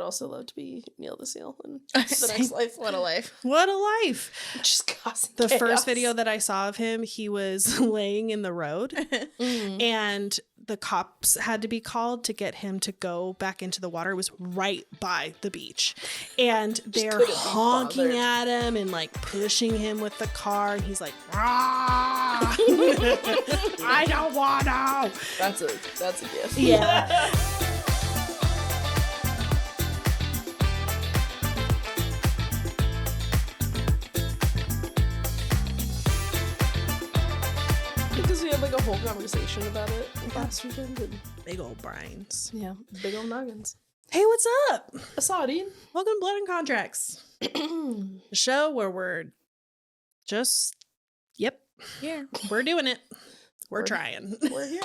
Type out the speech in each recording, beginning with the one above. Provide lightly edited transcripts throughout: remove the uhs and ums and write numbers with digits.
also love to be Neil the Seal in the next life. What a life. What a life. Just causing The chaos. first video that I saw of him, he was laying in the road and the cops had to be called to get him to go back into the water. It was right by the beach. And they're honking at him and like pushing him with the car. And he's like, I don't want to. That's a gift. Yeah. Because we had like a whole conversation about it last weekend. And Big old brains. yeah, big old noggins. Hey, what's up? Asadi. Welcome to Blood and Contracts. The show where we're just, we're doing it. We're trying. We're here.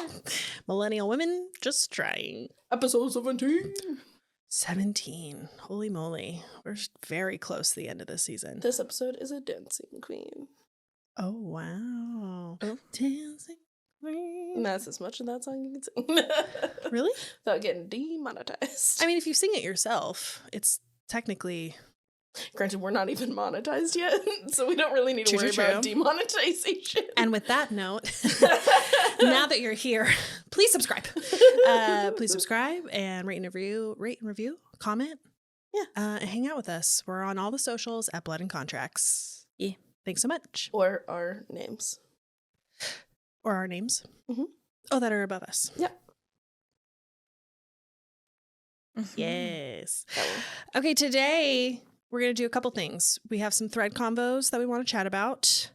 Millennial women just trying. Episode 17. 17. Holy moly. We're very close to the end of this season. This episode is a dancing queen. Oh, wow. Oh. Dancing queen. And that's as much of that song you can sing. Really? Without getting demonetized. I mean, if you sing it yourself, it's technically... Granted, we're not even monetized yet, so we don't really need to worry about demonetization. And with that note, now that you're here, please subscribe. Please subscribe and rate and review, comment. Yeah. And hang out with us. We're on all the socials at Blood and Contracts. Yeah. Thanks so much. Or our names. Or our names. Mm-hmm. Oh, that are above us. Yeah. Mm-hmm. Yes. Okay, today... we're going to do a couple things. We have some thread convos that we want to chat about.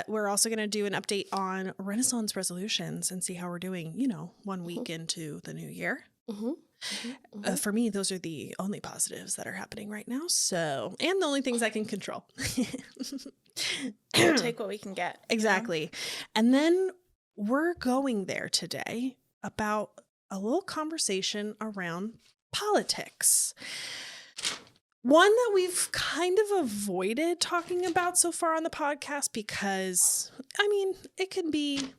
We're also going to do an update on Renaissance resolutions and see how we're doing, 1 week into the new year. For me, those are the only positives that are happening right now. So, and the only things I can control. We'll take what we can get. Exactly. And then we're going there today about a little conversation around politics. One that we've kind of avoided talking about so far on the podcast because, it can be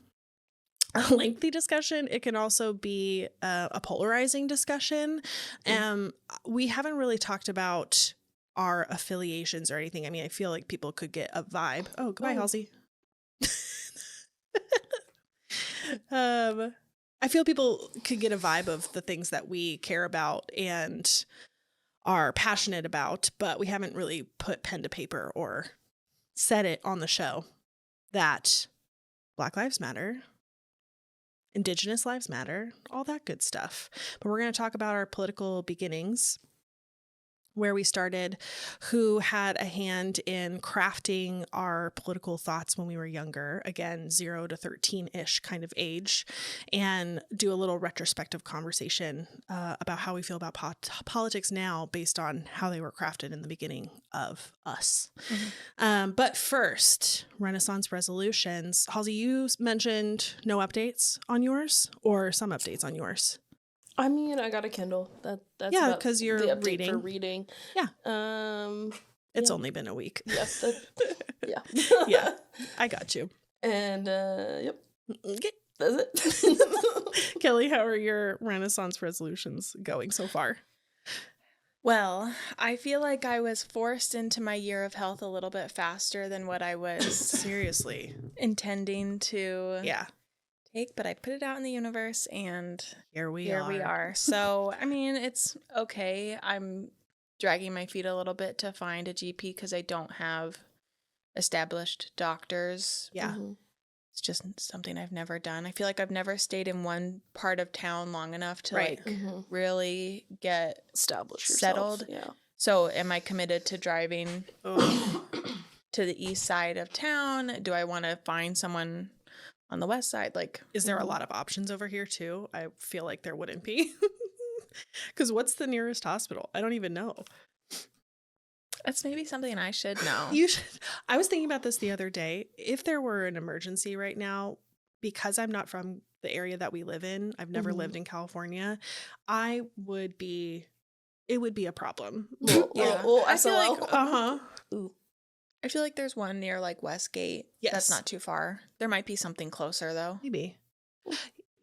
a lengthy discussion. It can also be a polarizing discussion. We haven't really talked about our affiliations or anything. I feel like people could get a vibe. Oh, goodbye, Halsey. I feel people could get a vibe of the things that we care about and are passionate about, but we haven't really put pen to paper or said it on the show that Black Lives Matter, Indigenous lives matter, all that good stuff. But we're going to talk about our political beginnings, where we started, who had a hand in crafting our political thoughts when we were younger, again, 0 to 13-ish kind of age, and do a little retrospective conversation about how we feel about politics now based on how they were crafted in the beginning of us. But first, Renaissance resolutions. Halsey, you mentioned no updates on yours or some updates on yours. I got a Kindle. That's because you're the update reading. for reading. Yeah. It's only been a week. Yes. Yeah. Yeah. I got you. And yep. Okay. That's it. Kelli, how are your Renaissance resolutions going so far? Well, I feel like I was forced into my year of health a little bit faster than what I was seriously intending to. Yeah. But I put it out in the universe and here we are. So, it's okay. I'm dragging my feet a little bit to find a GP because I don't have established doctors. Yeah. It's just something I've never done. I feel like I've never stayed in one part of town long enough to really get established, settled. Yeah. So am I committed to driving to the east side of town? Do I want to find someone on the west side? Is there a lot of options over here too? I feel like there wouldn't be. Because what's the nearest hospital? I don't even know. That's maybe something I should know. You should. I was thinking about this the other day. If there were an emergency right now, because I'm not from the area that we live in, I've never lived in California, it would be a problem. I feel like, Ooh. I feel like there's one near Westgate. Yes. That's not too far. There might be something closer though. Maybe.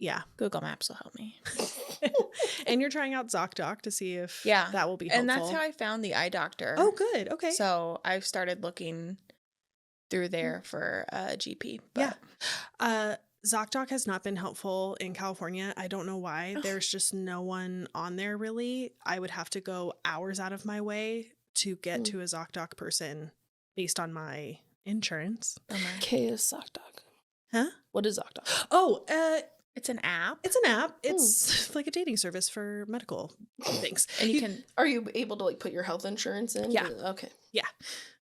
Yeah. Google Maps will help me. And you're trying out ZocDoc to see if Yeah. that will be helpful. And that's how I found the eye doctor. Oh, good. Okay. So I've started looking through there for a GP. But. Yeah. ZocDoc has not been helpful in California. I don't know why. There's just no one on there really. I would have to go hours out of my way to get to a ZocDoc person based on my insurance. K is ZocDoc. Huh? What is ZocDoc? Oh, it's an app. It's an app. It's like a dating service for medical things. And you can. Are you able to like put your health insurance in? Yeah. Okay. Yeah.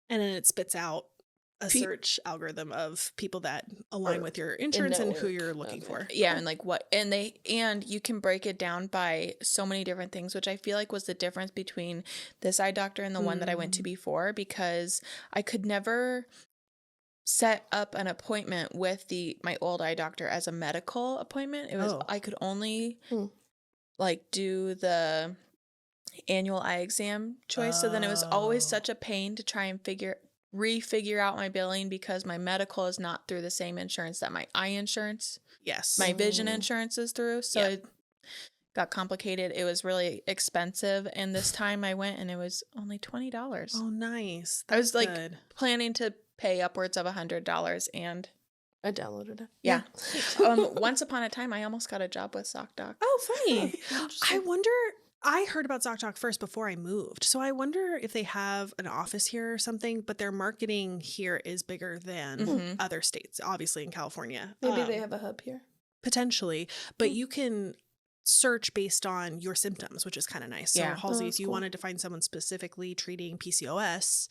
And then it spits out a search algorithm of people that align with your insurance and who you're looking for. Yeah, and like what and you can break it down by so many different things, which I feel like was the difference between this eye doctor and the one that I went to before, because I could never set up an appointment with my old eye doctor as a medical appointment. It was I could only like do the annual eye exam choice. So then it was always such a pain to try and refigure out my billing, because my medical is not through the same insurance that my eye insurance, my vision insurance is through. So it got complicated. It was really expensive. And this time I went and it was only $20. Oh, nice. I was like planning to pay upwards of $100, and I downloaded it. Yeah. Once upon a time, I almost got a job with ZocDoc. Oh, funny. I wonder, I heard about ZocDoc first before I moved. So I wonder if they have an office here or something, but their marketing here is bigger than other states, obviously in California. Maybe they have a hub here. Potentially. But you can search based on your symptoms, which is kind of nice. So Halsey, if you wanted to find someone specifically treating PCOS,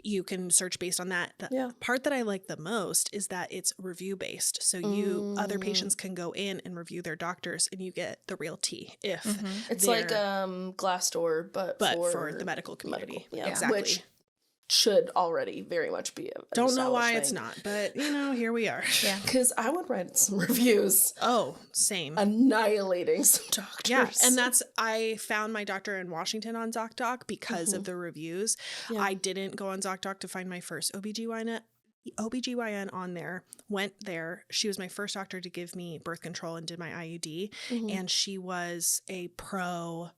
you can search based on that. The part that I like the most is that it's review based. So other patients can go in and review their doctors, and you get the real tea. If it's like Glassdoor, but for the medical community. Yeah, exactly. Which should already very much be a don't know why it's not, but here we are. Yeah, because I would write some reviews. Oh, same. Annihilating some doctors. Yeah, and I found my doctor in Washington on ZocDoc because of the reviews. Yeah. I didn't go on ZocDoc to find my first OBGYN on there. Went there. She was my first doctor to give me birth control and did my IUD, and she was a pro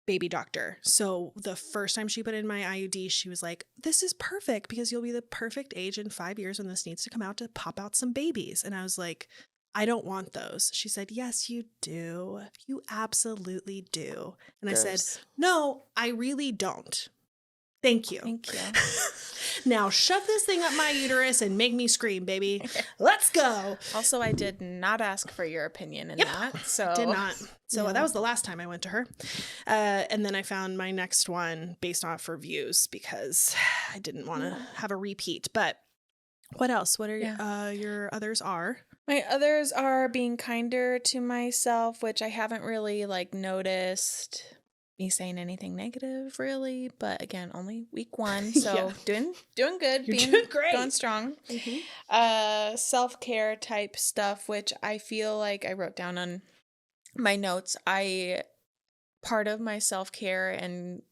baby doctor. So the first time she put in my IUD, she was like, this is perfect because you'll be the perfect age in 5 years when this needs to come out to pop out some babies. And I was like, I don't want those. She said, yes, you do. You absolutely do. And I said, no, I really don't. Thank you. Thank you. Now shove this thing up my uterus and make me scream, baby. Let's go. Also, I did not ask for your opinion in that. So did not. So that was the last time I went to her. And then I found my next one based off reviews because I didn't want to have a repeat. But what else? What are your others are? My others are being kinder to myself, which I haven't really noticed me saying anything negative really, but again, only week 1, so doing good. You're doing great, going strong. Self-care type stuff, which I feel like I wrote down on my notes. Part of my self-care and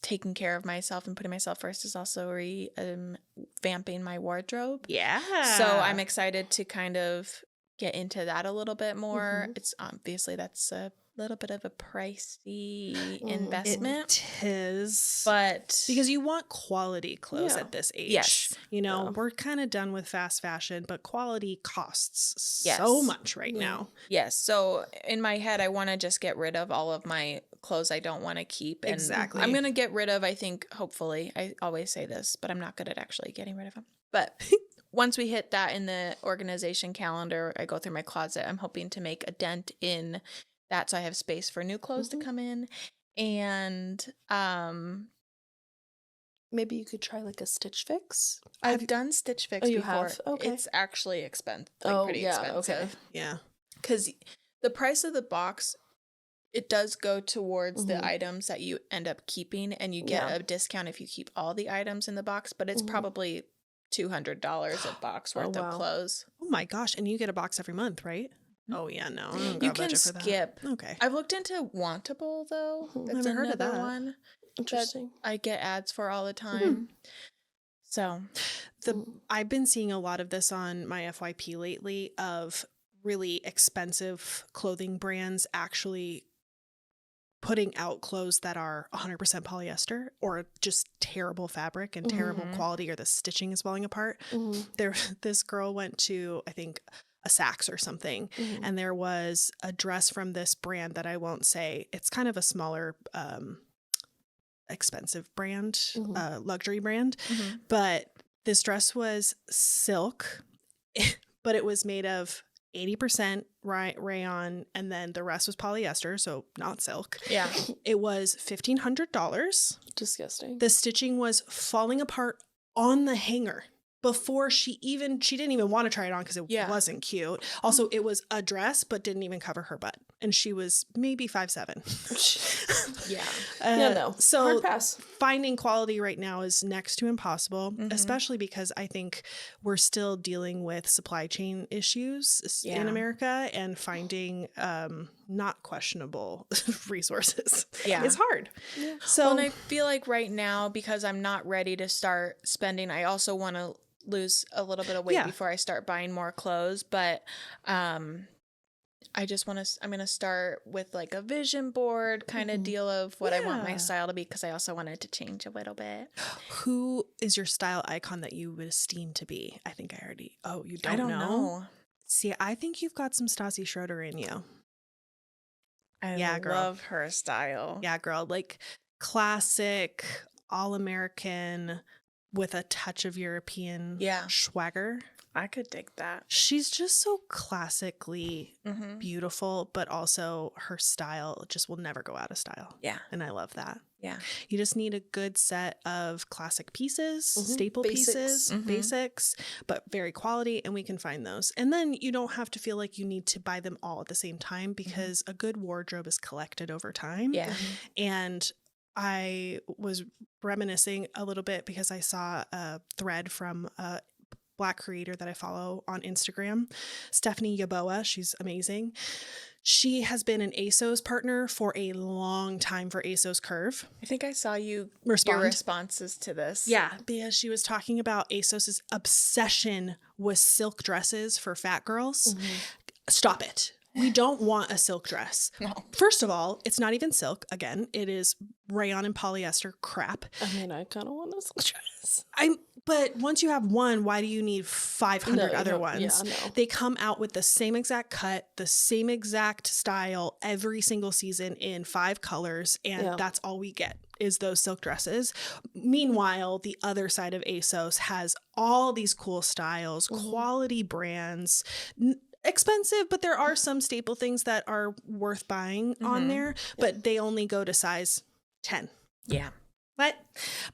taking care of myself and putting myself first is also revamping my wardrobe. Yeah. So I'm excited to kind of get into that a little bit more. It's obviously that's a little bit of a pricey investment. It is. But because you want quality clothes at this age. Yes. We're kind of done with fast fashion, but quality costs so much right now. Yes. So in my head, I want to just get rid of all of my clothes I don't want to keep. And exactly. I'm going to get rid of, I think, hopefully, I always say this, but I'm not good at actually getting rid of them. But once we hit that in the organization calendar, I go through my closet. I'm hoping to make a dent in that so I have space for new clothes to come in. And maybe you could try like a Stitch Fix. I've done Stitch Fix before. Have? Okay. It's actually expensive. Pretty expensive. Okay. Yeah. Because the price of the box, it does go towards the items that you end up keeping, and you get a discount if you keep all the items in the box, but it's probably $200 a box worth of clothes. Oh my gosh. And you get a box every month, right? Oh yeah, no. I don't got you a can budget for skip. That. Okay. I've looked into Wantable though. That's Never heard of that. one. Interesting. That I get ads for all the time. So I've been seeing a lot of this on my FYP lately of really expensive clothing brands actually putting out clothes that are 100% polyester or just terrible fabric and terrible quality, or the stitching is falling apart. This girl went to, I think, a Saks or something, and there was a dress from this brand that I won't say. It's kind of a smaller, expensive brand, luxury brand, but this dress was silk, but it was made of 80% rayon, and then the rest was polyester, so not silk. Yeah. It was $1,500. Disgusting. The stitching was falling apart on the hanger before she didn't even want to try it on because it wasn't cute. Also, it was a dress, but didn't even cover her butt. And she was maybe 5'7". No. So hard pass. Finding quality right now is next to impossible, especially because I think we're still dealing with supply chain issues in America, and finding not questionable resources is hard. Yeah. So, and I feel like right now, because I'm not ready to start spending, I also want to lose a little bit of weight before I start buying more clothes, but I'm going to start with like a vision board kind of deal of what I want my style to be, because I also want it to change a little bit. Who is your style icon that you would esteem to be? I think I already, you don't, I don't know. See, I think you've got some Stassi Schroeder in you. I love her style. Yeah, girl. Like classic, all-American with a touch of European swagger. I could dig that. She's just so classically beautiful, but also her style just will never go out of style. Yeah. And I love that. Yeah. You just need a good set of classic pieces, staple pieces, basics, but very quality, and we can find those. And then you don't have to feel like you need to buy them all at the same time, because a good wardrobe is collected over time. Yeah. And I was reminiscing a little bit because I saw a thread from a Black creator that I follow on Instagram, Stephanie Yaboa. She's amazing. She has been an ASOS partner for a long time for ASOS Curve. I think I saw your responses to this. Yeah, because she was talking about ASOS's obsession with silk dresses for fat girls. Stop it. We don't want a silk dress. No. First of all, it's not even silk. Again, it is rayon and polyester crap. I mean, I kind of want a silk dress. But once you have one, why do you need 500 other ones? Yeah, no. They come out with the same exact cut, the same exact style every single season in 5 colors, and that's all we get is those silk dresses. Meanwhile, the other side of ASOS has all these cool styles, quality brands, expensive, but there are some staple things that are worth buying on there, but they only go to size 10. Yeah. What?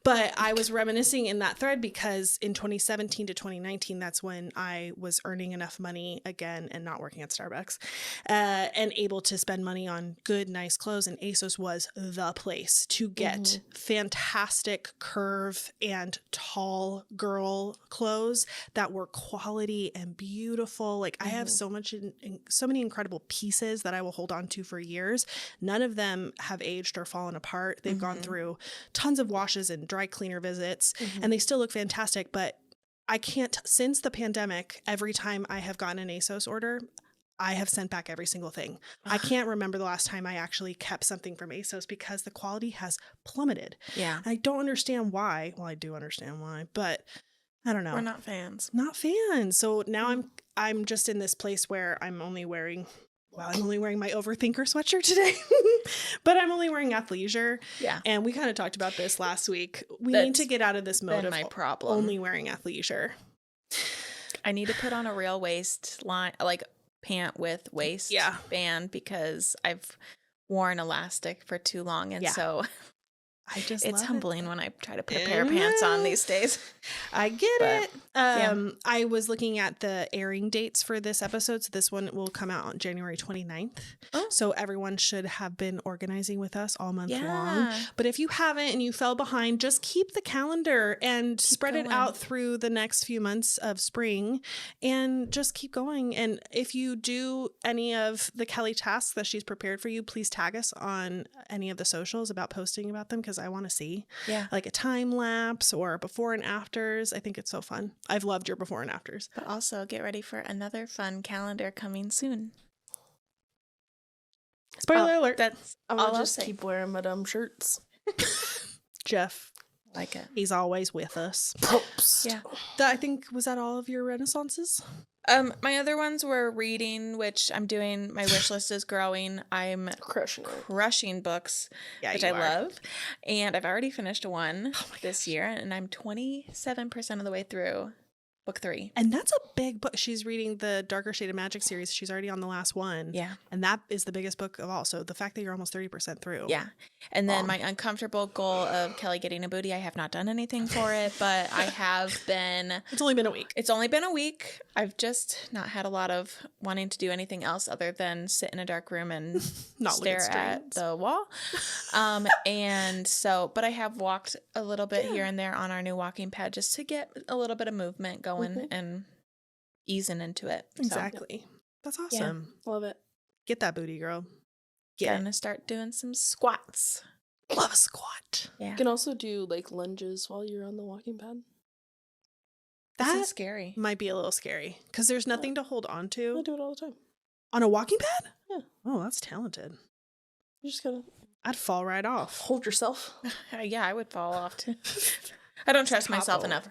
But I was reminiscing in that thread because in 2017 to 2019, that's when I was earning enough money again and not working at Starbucks, and able to spend money on good, nice clothes. And ASOS was the place to get fantastic curve and tall girl clothes that were quality and beautiful. Like I have so many incredible pieces that I will hold on to for years. None of them have aged or fallen apart. They've gone through tons of washes and dry cleaner visits, and they still look fantastic. But I can't, since the pandemic, every time I have gotten an ASOS order, I have sent back every single thing. I can't remember the last time I actually kept something from ASOS because the quality has plummeted. Yeah. I don't understand why. Well, I do understand why, but I don't know. We're not fans. Not fans. So now I'm just in this place where I'm only wearing my overthinker sweatshirt today, but I'm only wearing athleisure. Yeah. And we kind of talked about this last week. We need to get out of this mode of only wearing athleisure. I need to put on a real waistline, like pant with waist band, because I've worn elastic for too long. And so it's humbling when I try to put a pair of pants on these days. I get it. I was looking at the airing dates for this episode. So this one will come out on January 29th. Oh. So everyone should have been organizing with us all month long. But if you haven't and you fell behind, just keep the calendar and spread it out through the next few months of spring and just keep going. And if you do any of the Kelli tasks that she's prepared for you, please tag us on any of the socials about posting about them, because I want to see. Yeah. Like a time lapse or before and afters. I think it's so fun. I've loved your before and afters. But also get ready for another fun calendar coming soon. Spoiler alert. That's I'm all gonna I'll just say. keep wearing my dumb shirts. Jeff, Like it. he's always with us. Post. Yeah. I think, was that all of your renaissances? My other ones were reading, which I'm doing. My wish list is growing. I'm Crushing it. crushing books, Yeah, which you I are. love. And I've already finished one this year, and I'm 27% of the way through book 3. And that's a big book. She's reading the Darker Shade of Magic series. She's already on the last one. Yeah. And that is the biggest book of all. So the fact that you're almost 30% through. Yeah. And then my uncomfortable goal of Kelli getting a booty, I have not done anything for it, but I have been. It's only been a week. It's only been a week. I've just not had a lot of wanting to do anything else other than sit in a dark room and Not look at stare at screens. the wall. And so, but I have walked a little bit here and there on our new walking pad just to get a little bit of movement going and easing into it. So, Exactly. That's awesome. Love it. Get that booty, girl. gonna start doing some squats. Love a squat. Yeah. You can also do like lunges while you're on the walking pad. That That is scary. might be a little scary because there's nothing to hold on I to. do it all the time. On a walking pad? Yeah. Oh, that's talented. You just gotta I'd fall right off. hold yourself. Yeah, I would fall off too. I don't trust myself Topple. enough.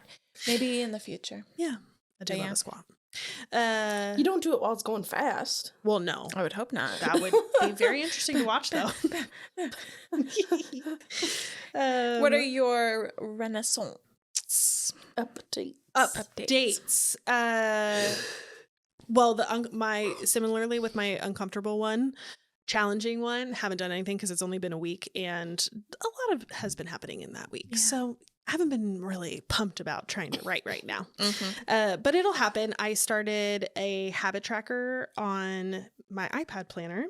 Maybe in the future. Yeah. I do But love yeah. a squat. You don't do it while it's going fast. Well, no. I would hope not. That would be very interesting to watch, though. What are your renaissance Update. dates? Well, similarly with my uncomfortable one, challenging one, haven't done anything because it's only been a week, and a lot of has been happening in that week. Yeah. So I haven't been really pumped about trying to write right now. Mm-hmm. But it'll happen. I started a habit tracker on my iPad planner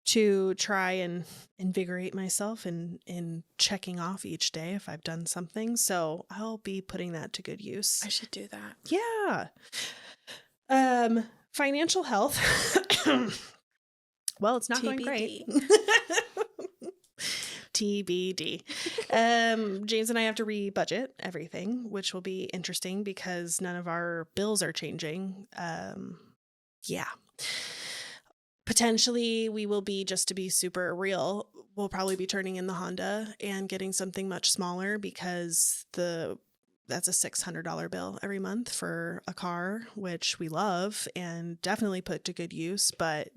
to try and invigorate myself in checking off each day if I've done something. So I'll be putting that to good use. I should do that. Yeah. Financial health. Well, it's not going great. TBD. James and I have to re-budget everything, which will be interesting because none of our bills are changing. Yeah. Potentially, we will be, just to be super real, we'll probably be turning in the Honda and getting something much smaller because that's a $600 bill every month for a car, which we love and definitely put to good use, but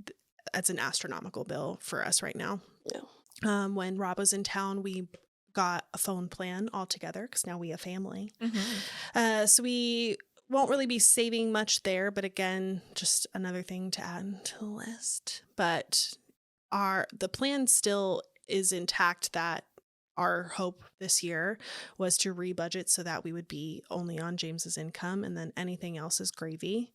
that's an astronomical bill for us right now. Yeah. When Rob was in town, we got a phone plan all together because now we have family. Mm-hmm. So we won't really be saving much there, but again, just another thing to add to the list. But the plan still is intact that our hope this year was to re-budget so that we would be only on James's income and then anything else is gravy.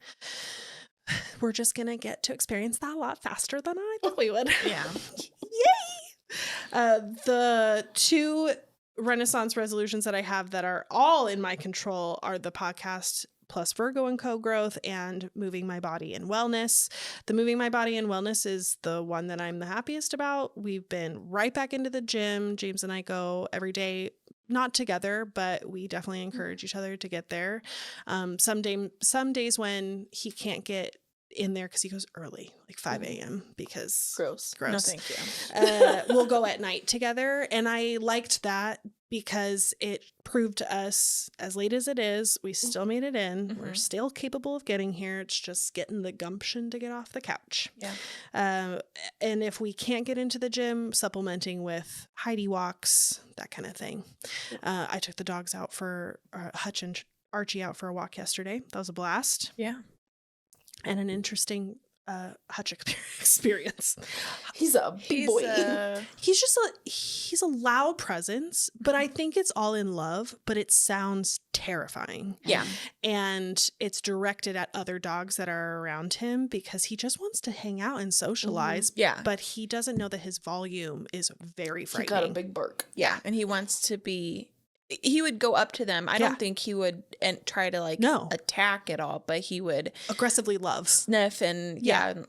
We're just going to get to experience that a lot faster than I thought we would. Yeah. Yay! The 2 Renaissance resolutions that I have that are all in my control are the podcast plus Virgo and co-growth and moving my body and wellness. The moving my body and wellness is the one that I'm the happiest about. We've been right back into the gym. James and I go every day, not together, but we definitely encourage each other to get there. Some days when he can't get in there because he goes early, like 5 a.m. because Gross. No, thank you. we'll go at night together. And I liked that because it proved to us, as late as it is, we still made it in. We're still capable of getting here. It's just getting the gumption to get off the couch. Yeah. And if we can't get into the gym, supplementing with Heidi walks, that kind of thing. I took the dogs out for Hutch and Archie out for a walk yesterday. That was a blast. Yeah. And an interesting Hutch experience. He's a big boy. He's a loud presence, but I think it's all in love, but it sounds terrifying. Yeah. And it's directed at other dogs that are around him because he just wants to hang out and socialize. Yeah. But he doesn't know that his volume is very He frightening. got a big bark. Yeah. And he wants to be he would go up to them. I Yeah. don't think he would try to like No. attack at all, but he would aggressively love. sniff and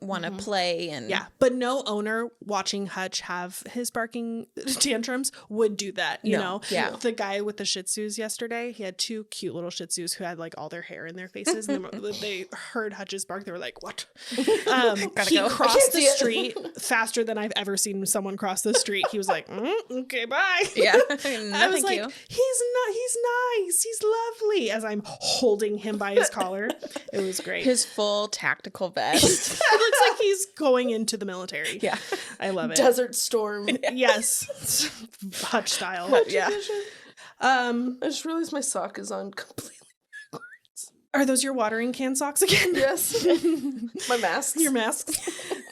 want to play and Yeah, but no owner watching Hutch have his barking tantrums would do that, you know? Yeah. The guy with the Shih Tzus yesterday, he had 2 cute little Shih Tzus who had like all their hair in their faces. And then they heard Hutch's bark. They were like, what? He go. crossed the street faster than I've ever seen someone cross the street. He was like, okay, bye. Yeah. I was Thank like, you. he's nice. He's lovely. As I'm holding him by his collar. It was great. His full tactical vest. It looks like he's going into the military. Yeah. I love it. Desert Storm. Yes. Hutch style. Yeah. I just realized my sock is on completely backwards. Are those your watering can socks again? Yes. My masks. Your masks.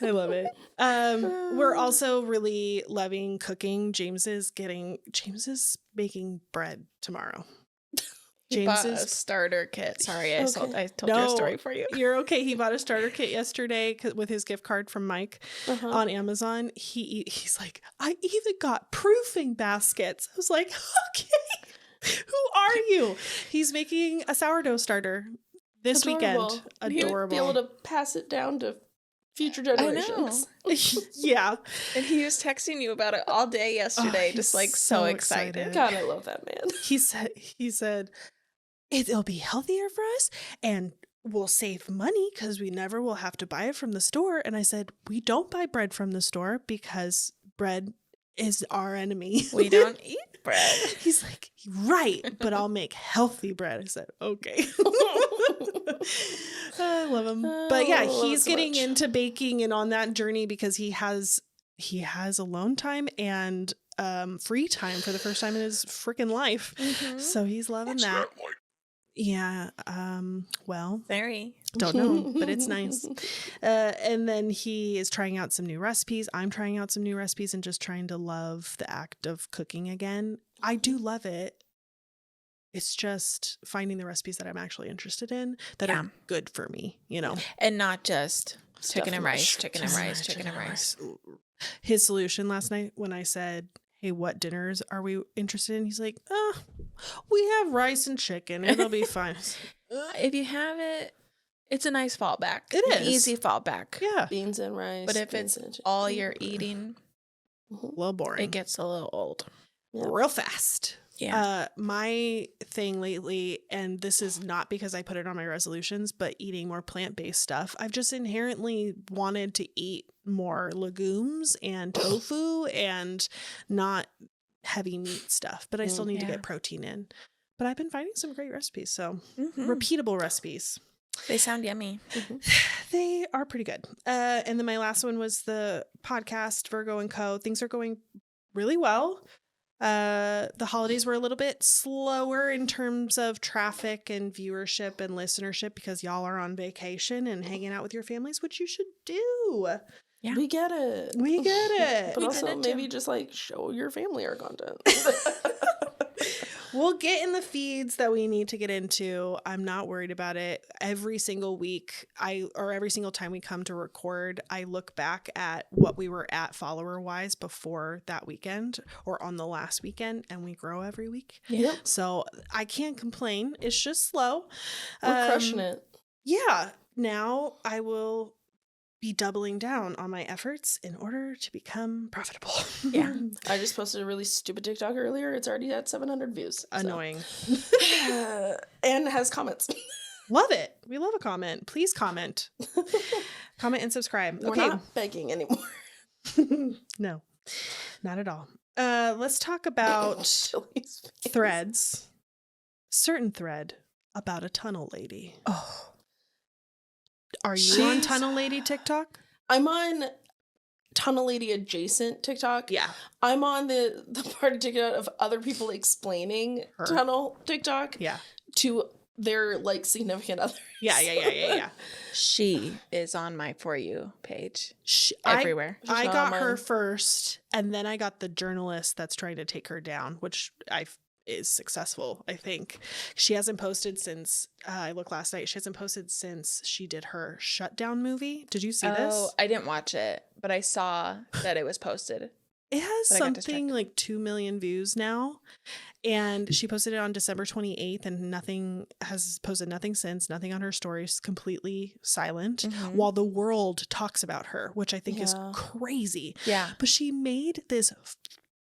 I love it. We're also really loving cooking. James is baking bread tomorrow. He bought a starter kit. Sorry, I told you a story for you. You're okay. He bought a starter kit yesterday with his gift card from Mike on Amazon. He's like, I even got proofing baskets. I was like, okay, who are you? He's making a sourdough starter this weekend. Adorable. He'll be able to pass it down to future generations. Yeah. And he was texting you about it all day yesterday, just like so excited. God, I love that man. He said, it'll be healthier for us and we'll save money because we never will have to buy it from the store. And I said, we don't buy bread from the store because bread is our enemy. We don't eat bread. He's like, right, but I'll make healthy bread. I said, okay. I love him. But yeah, he's getting into baking and on that journey because he has alone time and free time for the first time in his freaking life. So he's loving that. Yeah. Well, very. Don't know, but it's nice. And then he is trying out some new recipes. I'm trying out some new recipes and just trying to love the act of cooking again. I do love it. It's just finding the recipes that I'm actually interested in that are good for me, you know. And not just chicken and rice. His solution last night when I said, hey, what dinners are we interested in? He's like, we have rice and chicken. It'll be fine. If you have it, it's a nice fallback. It is. An easy fallback. Yeah. Beans and rice. But if it's all you're eating, a little boring. It gets a little old. Real fast. Yeah. My thing lately, and this is not because I put it on my resolutions, but eating more plant-based stuff. I've just inherently wanted to eat more legumes and tofu and not heavy meat stuff, but I still need to get protein in. But I've been finding some great recipes, so repeatable recipes. They sound yummy. They are pretty good. And then my last one was the podcast, Virgo & Co. Things are going really well. The holidays were a little bit slower in terms of traffic and viewership and listenership because y'all are on vacation and hanging out with your families, which you should do. Yeah. We get it. But also maybe just like show your family our content. We'll get in the feeds that we need to get into. I'm not worried about it. Every single week, every single time we come to record, I look back at what we were at follower-wise before that weekend or on the last weekend, and we grow every week. Yep. So I can't complain. It's just slow. We're crushing it. Yeah. Now I will be doubling down on my efforts in order to become profitable. Yeah. I just posted a really stupid TikTok earlier. It's already at 700 views. Annoying. And has comments. Love it. We love a comment. Please comment. Comment and subscribe. We're not begging anymore. No, not at all. Let's talk about threads. Certain thread about a tunnel lady. Oh. Are you on Tunnel Lady TikTok? I'm on Tunnel Lady adjacent TikTok. Yeah. I'm on the part of TikTok of other people explaining tunnel TikTok. Yeah. To their like significant others. Yeah. She is on my For You page. Everywhere. I got her first, and then I got the journalist that's trying to take her down, which is successful, I think. She hasn't posted since I looked last night. She hasn't posted since she did her Shutdown movie. Did you see this? Oh, I didn't watch it, but I saw that it was posted. It has something like 2 million views now. And she posted it on December 28th and has posted nothing since, nothing on her stories, completely silent, while the world talks about her, which I think is crazy. Yeah. But she made this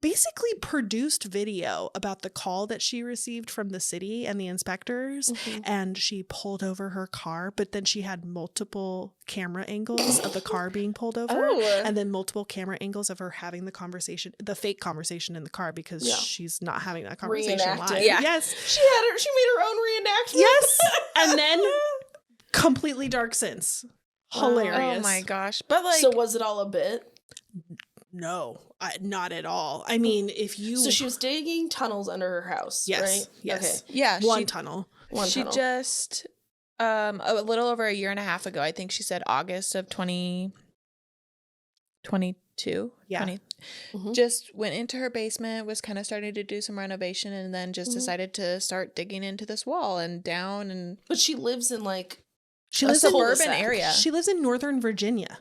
basically produced video about the call that she received from the city and the inspectors, and she pulled over her car, but then she had multiple camera angles of the car being pulled over, and then multiple camera angles of her having the fake conversation in the car, because she's not having that conversation live. Yeah. Yes. She made her own reenactment. Yes. And then completely dark sense. Hilarious. Oh my gosh. But like, so was it all a bit? No, not at all. I mean, So she was digging tunnels under her house, right? Yes. Okay. yeah, One tunnel. She just a little over a year and a half ago, I think she said August of 2022. Yeah. Just went into her basement, was kind of starting to do some renovation, and then just decided to start digging into this wall and down. And But she lives in a suburban area. She lives in Northern Virginia.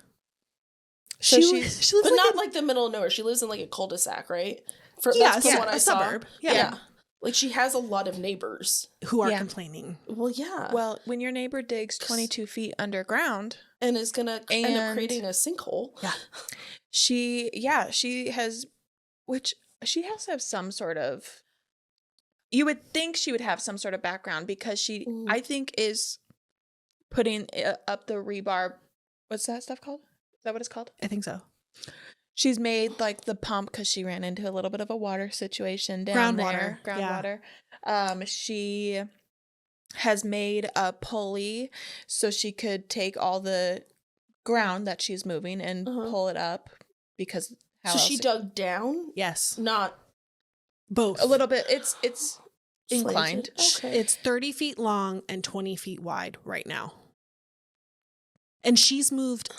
So she lives but not like the middle of nowhere. She lives in like a cul-de-sac, right? That's from what I saw. Suburb. Yeah. Like she has a lot of neighbors who are complaining. Well, yeah. Well, when your neighbor digs 22 feet underground and is gonna end up creating a sinkhole. Yeah. She has to have some sort of, you would think she would have some sort of background, because she, I think, is putting up the rebar. What's that stuff called? Is that what it's called? I think so. She's made like the pump because she ran into a little bit of a water situation down there. Groundwater. She has made a pulley so she could take all the ground that she's moving and pull it up, because she dug down? Yes. Not both. A little bit. It's inclined. Okay. It's 30 feet long and 20 feet wide right now. And she's moved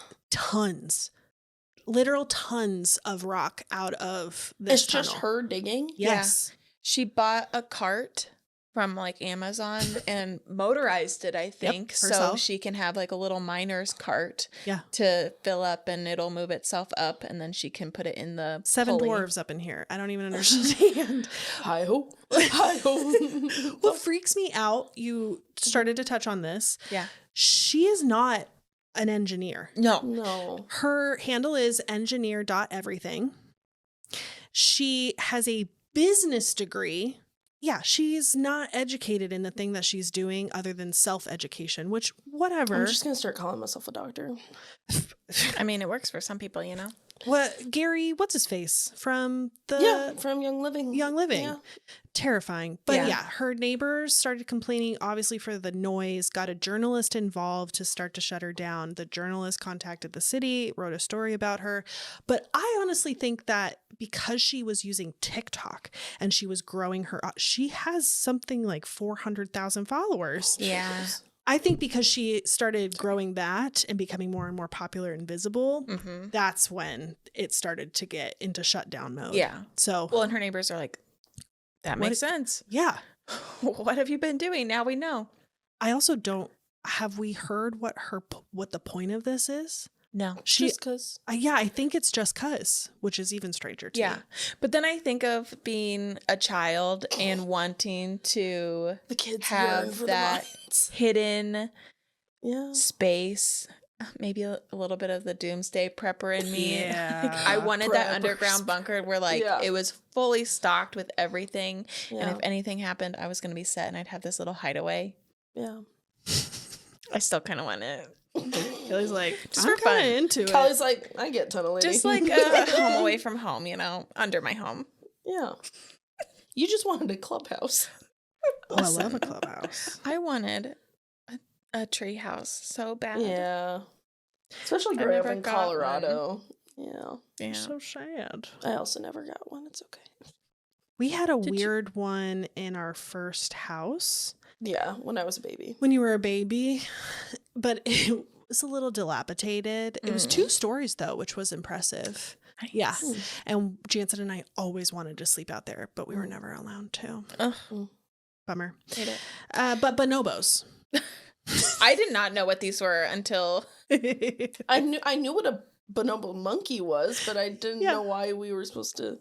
literal tons of rock out of this tunnel. It's just her digging? Yes. Yeah. She bought a cart from like Amazon and motorized it, I think, so she can have like a little miner's cart to fill up, and it'll move itself up, and then she can put it in the 7 pulley. dwarves up in here. I don't even understand. Hi-ho. What freaks me out, you started to touch on this. Yeah. She is not an engineer. No. Her handle is engineer.everything. She has a business degree. Yeah, she's not educated in the thing that she's doing other than self-education, which, whatever. I'm just going to start calling myself a doctor. I mean, it works for some people, you know? Gary, what's his face? From from Young Living. Yeah. Terrifying. But her neighbors started complaining, obviously, for the noise, got a journalist involved to start to shut her down. The journalist contacted the city, wrote a story about her. But I honestly think that because she was using TikTok and she was growing she has something like 400,000 followers. Yeah. I think because she started growing that and becoming more and more popular and visible, that's when it started to get into shutdown mode. Yeah. So, well, and her neighbors are like, that makes sense. Yeah. What have you been doing? Now we know. I also have we heard what the point of this is? No. Just because. I think it's just because, which is even stranger too. Yeah. But then I think of being a child and wanting to the kids have that hidden space. Maybe a little bit of the doomsday prepper in me. Yeah. I wanted that underground bunker where it was fully stocked with everything. Yeah. And if anything happened, I was going to be set and I'd have this little hideaway. Yeah. I still kind of want it. Kelly's like, just for fun. Into Kelly's like, I get tunnel lady. Just like a home away from home, under my home. Yeah. You just wanted a clubhouse. I love a clubhouse. I wanted a tree house so bad. Yeah. Especially growing up in Colorado. Yeah. So sad. I also never got one. It's okay. We had a weird one in our first house. Yeah, when I was a baby. When you were a baby. But it was a little dilapidated. It was 2 stories, though, which was impressive. Nice. Yeah. And Jansen and I always wanted to sleep out there, but we were never allowed to. Bummer. Hate it. But bonobos. I did not know what these were until I knew what a bonobo monkey was, but I didn't know why we were supposed to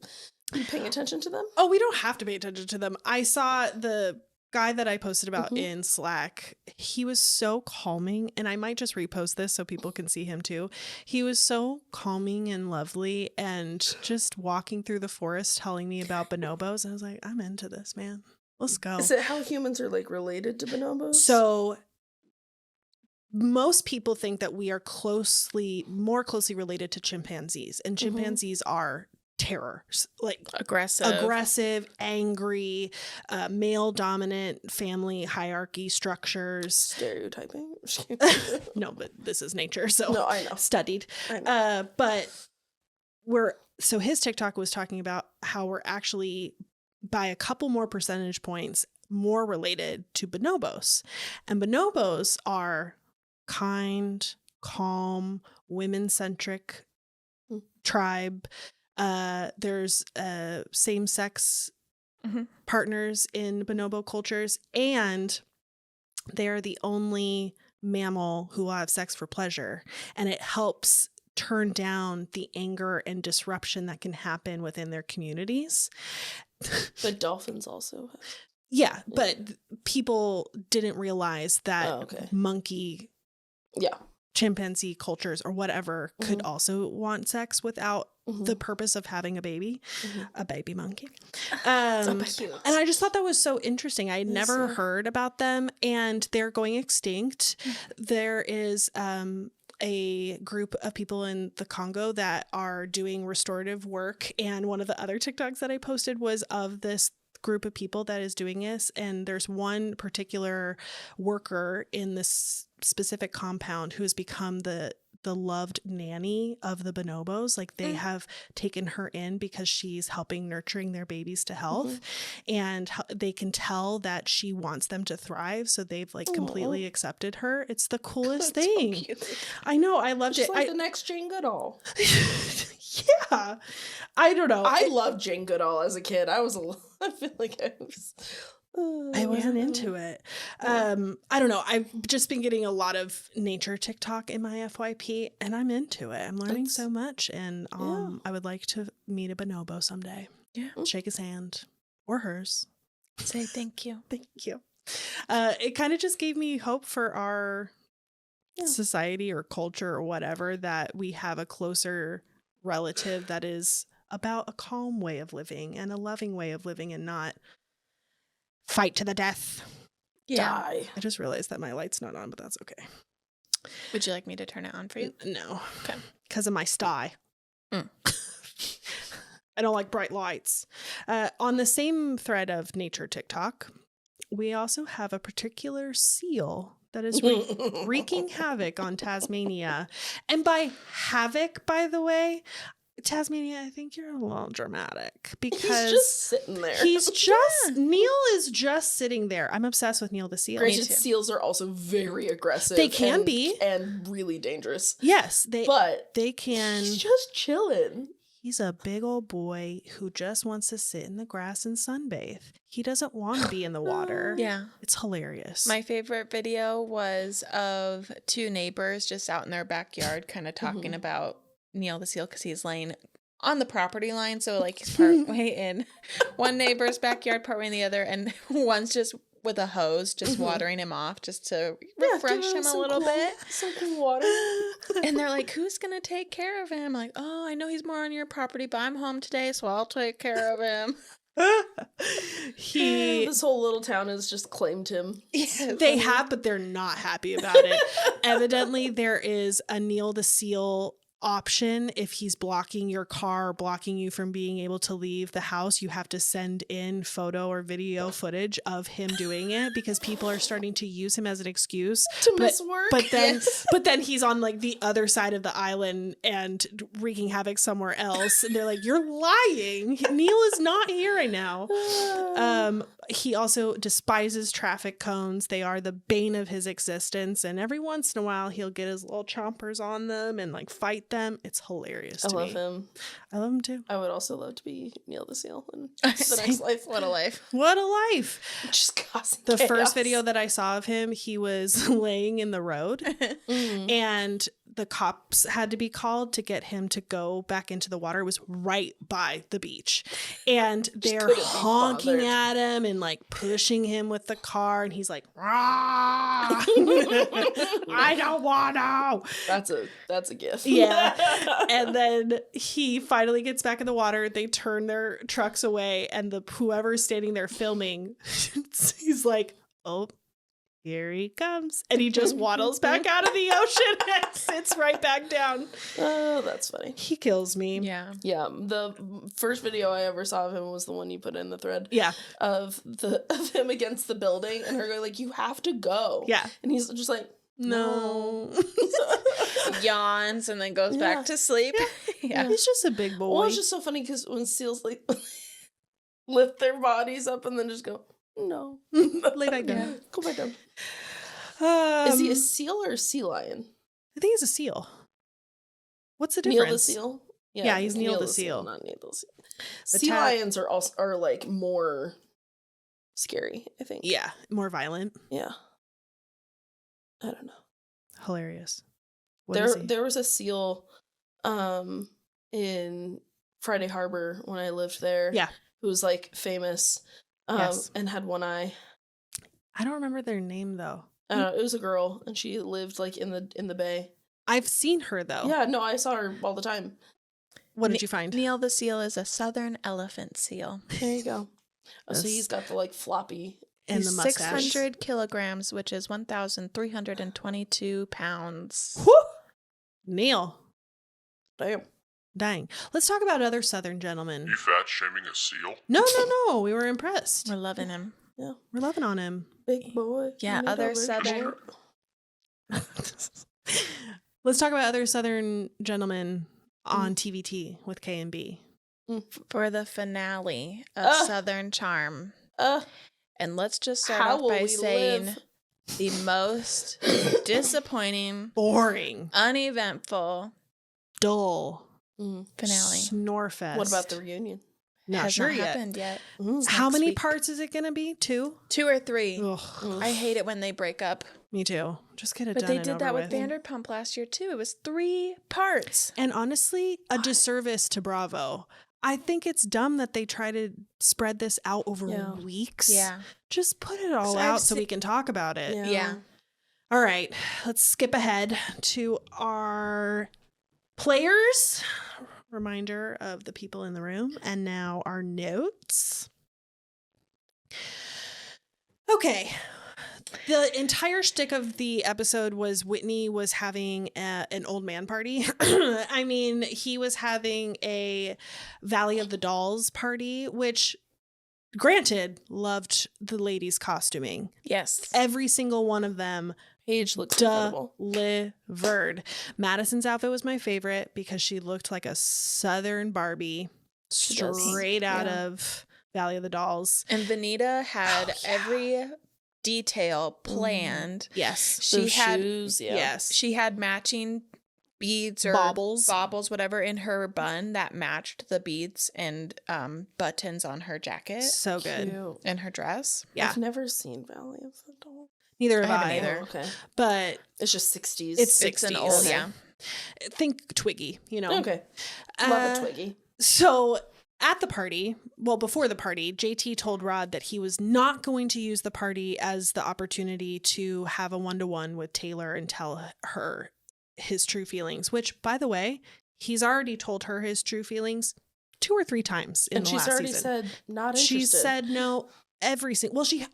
be paying attention to them. Oh, we don't have to pay attention to them. I saw the guy that I posted about in Slack. He was so calming, and I might just repost this so people can see him too. He was so calming and lovely, and just walking through the forest telling me about bonobos. I was like, I'm into this, man. Let's go. Is it how humans are like related to bonobos? So most people think that we are more closely related to chimpanzees, and chimpanzees are terror, like aggressive, angry, male dominant family hierarchy structures. Stereotyping. No, but this is nature, so no, I know. Studied. I know. But so his TikTok was talking about how we're actually by a couple more percentage points more related to bonobos, and bonobos are kind, calm, women-centric tribe. There's same-sex partners in bonobo cultures, and they're the only mammal who will have sex for pleasure, and it helps turn down the anger and disruption that can happen within their communities. But dolphins also have. Yeah, but people didn't realize that monkey, chimpanzee cultures or whatever could also want sex without the purpose of having a baby, a baby monkey. And I just thought that was so interesting. I had never heard about them, and they're going extinct. There is a group of people in the Congo that are doing restorative work, and one of the other TikToks that I posted was of this group of people that is doing this, and there's one particular worker in this specific compound who has become the loved nanny of the bonobos. Like they have taken her in because she's helping nurturing their babies to health, and they can tell that she wants them to thrive, so they've like completely accepted her. It's the coolest thing. So cute. I know, I loved it. Like the next Jane Goodall. Yeah, I don't know. I loved Jane Goodall as a kid. I feel like I wasn't into it. I don't know. I've just been getting a lot of nature TikTok in my FYP, and I'm into it. I'm learning so much, and I would like to meet a bonobo someday. Yeah, shake his hand or hers. Say thank you. Thank you. It kind of just gave me hope for our society or culture or whatever, that we have a closer relative that is about a calm way of living and a loving way of living, and not fight to the death. Die. I just realized that my light's not on, but that's okay. Would you like me to turn it on for you? No. Okay. Because of my sty. I don't like bright lights. On the same thread of nature TikTok, we also have a particular seal that is wreaking havoc on Tasmania. And by havoc, by the way, Tasmania, I think you're a little dramatic, because he's just sitting there. Neil is just sitting there. I'm obsessed with Neil the seal. Granted, seals are also very aggressive. They can be. And really dangerous. Yes, they can. He's just chilling. He's a big old boy who just wants to sit in the grass and sunbathe. He doesn't want to be in the water. Yeah. It's hilarious. My favorite video was of two neighbors just out in their backyard kind of talking about Neil the seal, because he's laying on the property line. So like he's part way in one neighbor's backyard, part way in the other. And one's just with a hose, just watering him off just to refresh him a little bit. Some cool water. And they're like, who's going to take care of him? I'm like, oh, I know he's more on your property, but I'm home today, so I'll take care of him. This whole little town has just claimed him. Yes. They have, but they're not happy about it. Evidently, there is a Neil the seal option. If he's blocking your car, blocking you from being able to leave the house, you have to send in photo or video footage of him doing it, because people are starting to use him as an excuse to miss work. But then he's on like the other side of the island and wreaking havoc somewhere else, and they're like, you're lying. Neil is not here right now. He also despises traffic cones. They are the bane of his existence, and every once in a while he'll get his little chompers on them and like fight them. It's hilarious to me. I love him. I love him too. I would also love to be Neil the seal in the next life. What a life. What a life. Just causing the chaos. First video that I saw of him, he was laying in the road, and the cops had to be called to get him to go back into the water was right by the beach. And they're honking at him and like pushing him with the car. And he's like, I don't want to. That's a gift. Yeah. And then he finally gets back in the water. They turn their trucks away. And whoever's standing there filming, he's like, oh, here he comes. And he just waddles back out of the ocean and sits right back down. Oh, that's funny. He kills me. Yeah. Yeah. The first video I ever saw of him was the one you put in the thread. Yeah. Of him against the building and her going like, you have to go. Yeah. And he's just like, no. Yawns and then goes back to sleep. Yeah. He's just a big boy. Well, it's just so funny because when seals like lift their bodies up and then just go, no. Lay back down. Yeah. Go back down. Is he a seal or a sea lion? I think he's a seal. What's the difference? Neil the seal? Yeah, he's Neil the seal. Not Neil the seal. Sea lions are like more scary, I think. Yeah, more violent. Yeah. I don't know. Hilarious. There was a seal in Friday Harbor when I lived there. Yeah. Who was like famous and had one eye. I don't remember their name though. It was a girl and she lived like in the bay. I've seen her though. Yeah, no, I saw her all the time. What did you find? Neil the seal is a southern elephant seal. There you go. Oh, so he's got the like floppy and the mustache. 600 kilograms, which is 1,322 pounds. Whew! Neil. Damn. Dang. Let's talk about other Southern gentlemen. You fat shaming a seal? No. We were impressed. We're loving him. Yeah. We're loving on him. Big boy. Yeah, other Southern. Let's talk about other Southern gentlemen on TVT with K and B. For the finale of Southern Charm. And let's just start off by saying the most disappointing, boring, uneventful, dull finale. Snorefest. What about the reunion? Not sure yet. Happened yet. How many parts is it going to be? 2? 2 or 3. Ugh. I hate it when they break up. Me too. Just get it but done. But they and did over that with Vanderpump last year too. It was 3 parts. And honestly, a disservice to Bravo. I think it's dumb that they try to spread this out over weeks. Yeah. Just put it all out so we can talk about it. Yeah. All right. Let's skip ahead to our players. Reminder of the people in the room. And now our notes. Okay. The entire shtick of the episode was Whitney was having an old man party. I mean, he was having a Valley of the Dolls party, which, granted, loved the ladies' costuming. Yes. Every single one of them. Paige looks incredible. Delivered. Madison's outfit was my favorite because she looked like a Southern Barbie straight out of Valley of the Dolls. And Vanita had every detail planned. Yes. She had shoes, yes. She had matching beads or baubles, whatever, in her bun that matched the beads and buttons on her jacket. So good. Cute. And her dress. Yeah. I've never seen Valley of the Dolls. Neither have I I. haven't either. Okay. But it's just 60s. It's 60s. It's an old, yeah. Think Twiggy, you know. Okay. Love a Twiggy. So at the party, well, before the party, JT told Rod that he was not going to use the party as the opportunity to have a one-to-one with Taylor and tell her his true feelings, which, by the way, he's already told her his true feelings 2 or 3 times in the last season. And she's already said not interested. She said no every single... Well, she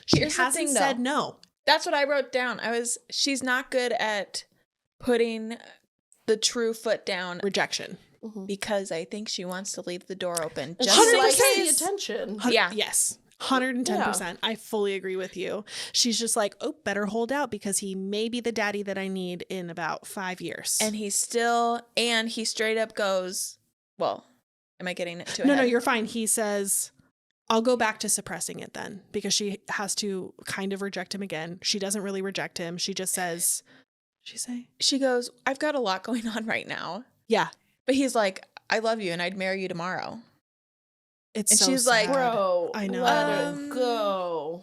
Here's the hasn't thing, said though. no. That's what I wrote down. She's not good at putting the true foot down. Rejection. Because I think she wants to leave the door open. Just 100% like the attention. Yeah. Yes. 110%. I fully agree with you. She's just like, oh, better hold out because he may be the daddy that I need in about 5 years. And he straight up goes, well, am I getting it too No, ahead? you're fine. He says, I'll go back to suppressing it then because she has to kind of reject him again. She doesn't really reject him. She just says, she goes, I've got a lot going on right now. Yeah. But he's like, I love you and I'd marry you tomorrow. It's and so she's sad. like, bro, I know. Let it go.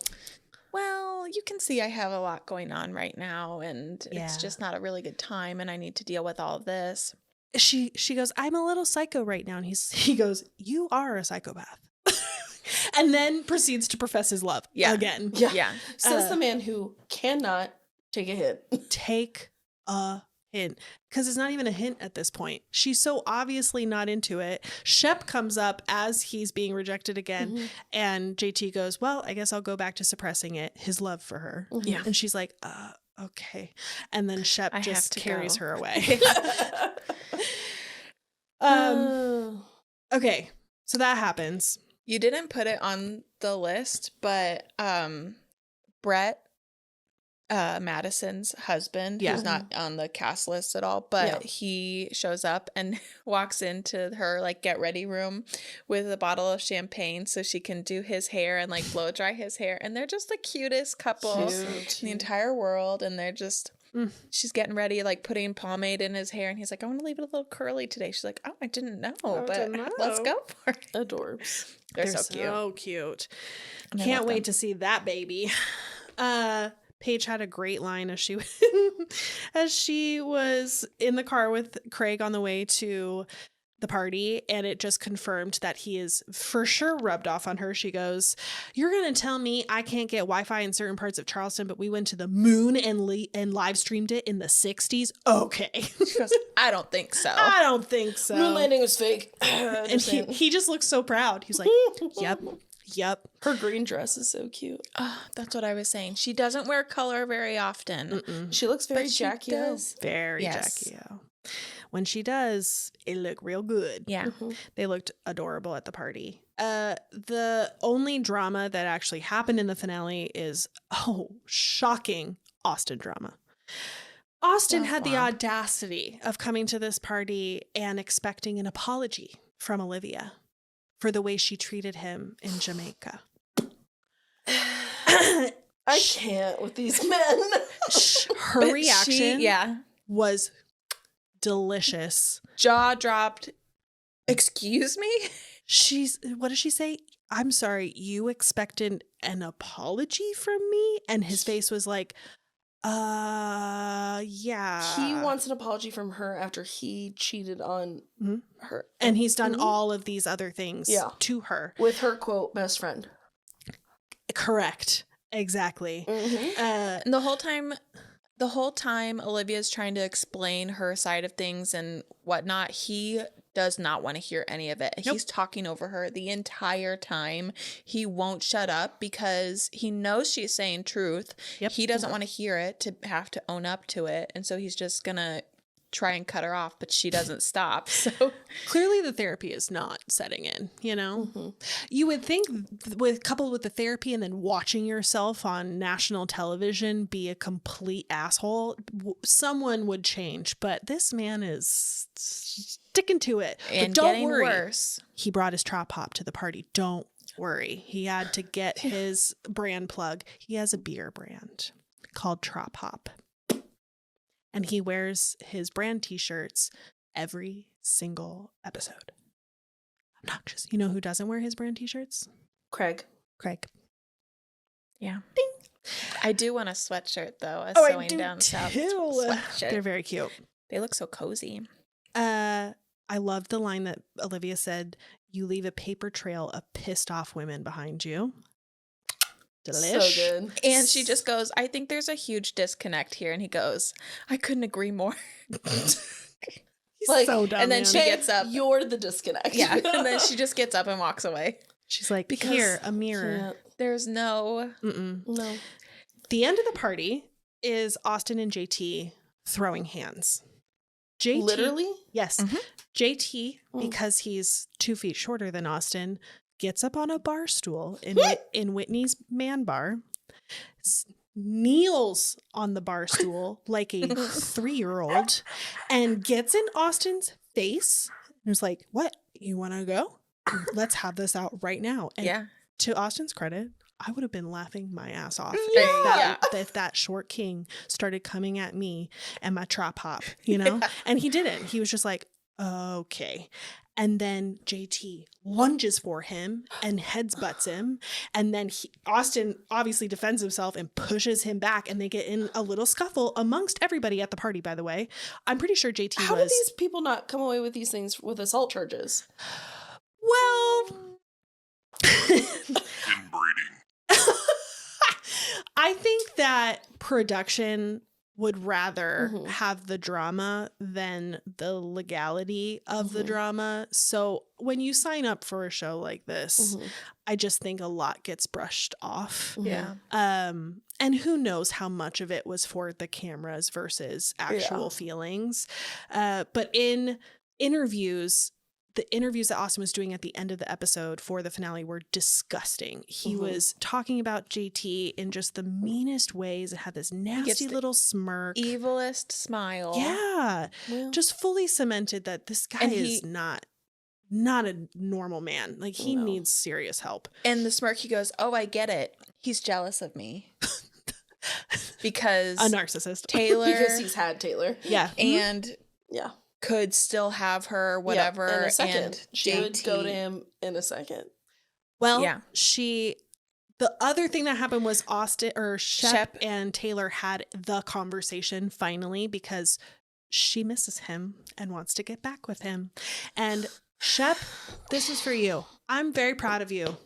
well, you can see I have a lot going on right now, and Yeah. it's just not a really good time, and I need to deal with all of this. She goes, I'm a little psycho right now. And he goes, you are a psychopath. And then proceeds to profess his love again. Yeah. Says the man who cannot take a hint. Take a hint. Because it's not even a hint at this point. She's so obviously not into it. Shep comes up as he's being rejected again. And JT goes, well, I guess I'll go back to suppressing it. His love for her. Yeah. And she's like, okay. And then Shep I just have to carries go. her away. Okay. So that happens. You didn't put it on the list, but Brett, Madison's husband, who's not on the cast list at all, but he shows up and walks into her like get ready room with a bottle of champagne so she can do his hair and like blow dry his hair, and they're just the cutest couple in the entire world, and they're just she's getting ready, like putting pomade in his hair, and he's like, I want to leave it a little curly today. She's like, oh, I didn't know, let's go for it. Adorbs. They're so cute. So cute. And I Can't love wait them. to see that baby. Paige had a great line as she was in the car with Craig on the way to the party, and it just confirmed that he is for sure rubbed off on her. She goes, you're going to tell me I can't get Wi-Fi in certain parts of Charleston, but we went to the moon and live streamed it in the 60s? Okay. She goes, I don't think so. I don't think so. Moon landing was fake. And he just looks so proud. He's like, yep. Her green dress is so cute. Oh, that's what I was saying. She doesn't wear color very often. She looks very But she Jackie does. Very Yes. Jackie O. When she does, it look real good. Yeah. They looked adorable at the party. The only drama that actually happened in the finale is, shocking, Austen drama. Austen had the audacity of coming to this party and expecting an apology from Olivia for the way she treated him in Jamaica. I can't with these men. Her But reaction was delicious. Jaw dropped. Excuse me? What does she say? I'm sorry, you expected an apology from me? And his face was like, yeah. He wants an apology from her after he cheated on her. And he's done all of these other things to her. With her, quote, best friend. Correct. Exactly. And the whole time Olivia's trying to explain her side of things and whatnot, he does not want to hear any of it. Nope. He's talking over her the entire time. He won't shut up because he knows she's saying truth. Yep. He doesn't want to hear it, to have to own up to it. And so he's just going to try and cut her off, but she doesn't stop. So clearly the therapy is not setting in, you know? You would think coupled with the therapy and then watching yourself on national television be a complete asshole, someone would change, but this man is sticking to it. and but don't getting worry. worse. He brought his trap hop to the party. Don't worry. He had to get his brand plug. He has a beer brand called Trop Hop. And he wears his brand t-shirts every single episode. Obnoxious. You know who doesn't wear his brand t-shirts? Craig. Yeah. Ding. I do want a sweatshirt though. A I sewing do down south too. sweatshirt. They're very cute. They look so cozy. I love the line that Olivia said, you leave a paper trail of pissed off women behind you. Delish. So good. And she just goes, I think there's a huge disconnect here. And he goes, I couldn't agree more. He's Like, so dumb, and then man. she gets up. You're the disconnect. Yeah. And then she just gets up and walks away. She's like, Because- here, a mirror. Can't. There's no. No. The end of the party is Austen and JT throwing hands. JT, Literally? yes. Mhm. JT, because he's 2 feet shorter than Austen, gets up on a bar stool in Whitney's man bar, kneels on the bar stool like a 3-year-old, and gets in Austen's face. And was like, what? You want to go? Let's have this out right now. And Yeah. to Austen's credit, I would have been laughing my ass off Yeah. if that short king started coming at me and my trap hop, you know? And he didn't. He was just like, okay. And then JT lunges for him and headsbutts him. And then Austen obviously defends himself and pushes him back. And they get in a little scuffle amongst everybody at the party, by the way. I'm pretty sure JT How did these people not come away with these things with assault charges? Well... Inbreeding. I think that production would rather have the drama than the legality of the drama. So when you sign up for a show like this, I just think a lot gets brushed off. Yeah. And who knows how much of it was for the cameras versus actual feelings. But in interviews, the interviews that Austen was doing at the end of the episode for the finale were disgusting. He was talking about JT in just the meanest ways. It had this nasty little smirk. Evilest smile. Yeah. Well, just fully cemented that this guy is not a normal man. Like, he needs serious help. And the smirk, he goes, oh, I get it. He's jealous of me. Because a narcissist. Taylor. because he's had Taylor. Yeah. And Yeah. could still have her, whatever. In a second. And She would JT. go to him in a second. Well, Yeah. the other thing that happened was Austen or Shep Shep. and Taylor had the conversation finally because she misses him and wants to get back with him. And Shep, this is for you. I'm very proud of you.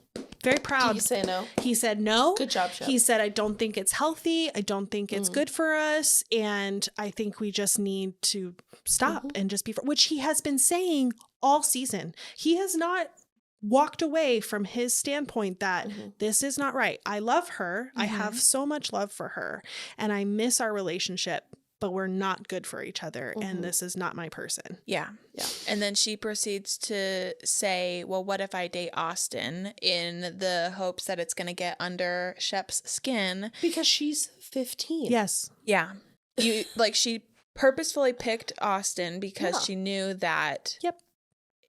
Very proud. Did he say no? He said no. Good job, Shep. He said, I don't think it's healthy. I don't think it's good for us. And I think we just need to stop and just be, which he has been saying all season. He has not walked away from his standpoint that this is not right. I love her. I have so much love for her and I miss our relationship, but we're not good for each other. And this is not my person. Yeah. Yeah. And then she proceeds to say, well, what if I date Austen, in the hopes that it's going to get under Shep's skin? Because she's 15. Yes. Yeah. She purposefully picked Austen because she knew that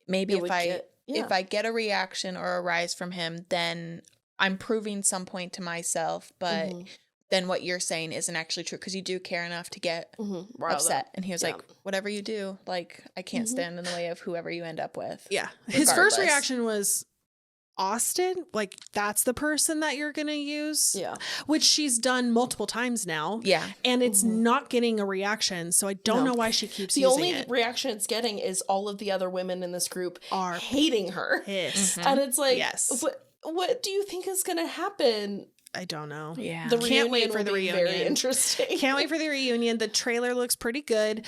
maybe if I get a reaction or a rise from him, then I'm proving some point to myself, but then what you're saying isn't actually true because you do care enough to get upset. And he was like, whatever you do, like, I can't stand in the way of whoever you end up with. Yeah. His first regardless. reaction was, Austen? Like, that's the person that you're going to use? Yeah. Which she's done multiple times now. Yeah. And it's not getting a reaction. So I don't know why she keeps The using only it. reaction it's getting is all of the other women in this group Are hating her. pissed. And it's like, Yes. what do you think is going to happen? I don't know. Yeah. The Can't wait reunion for will the be reunion. Very interesting. Can't wait for the reunion. The trailer looks pretty good.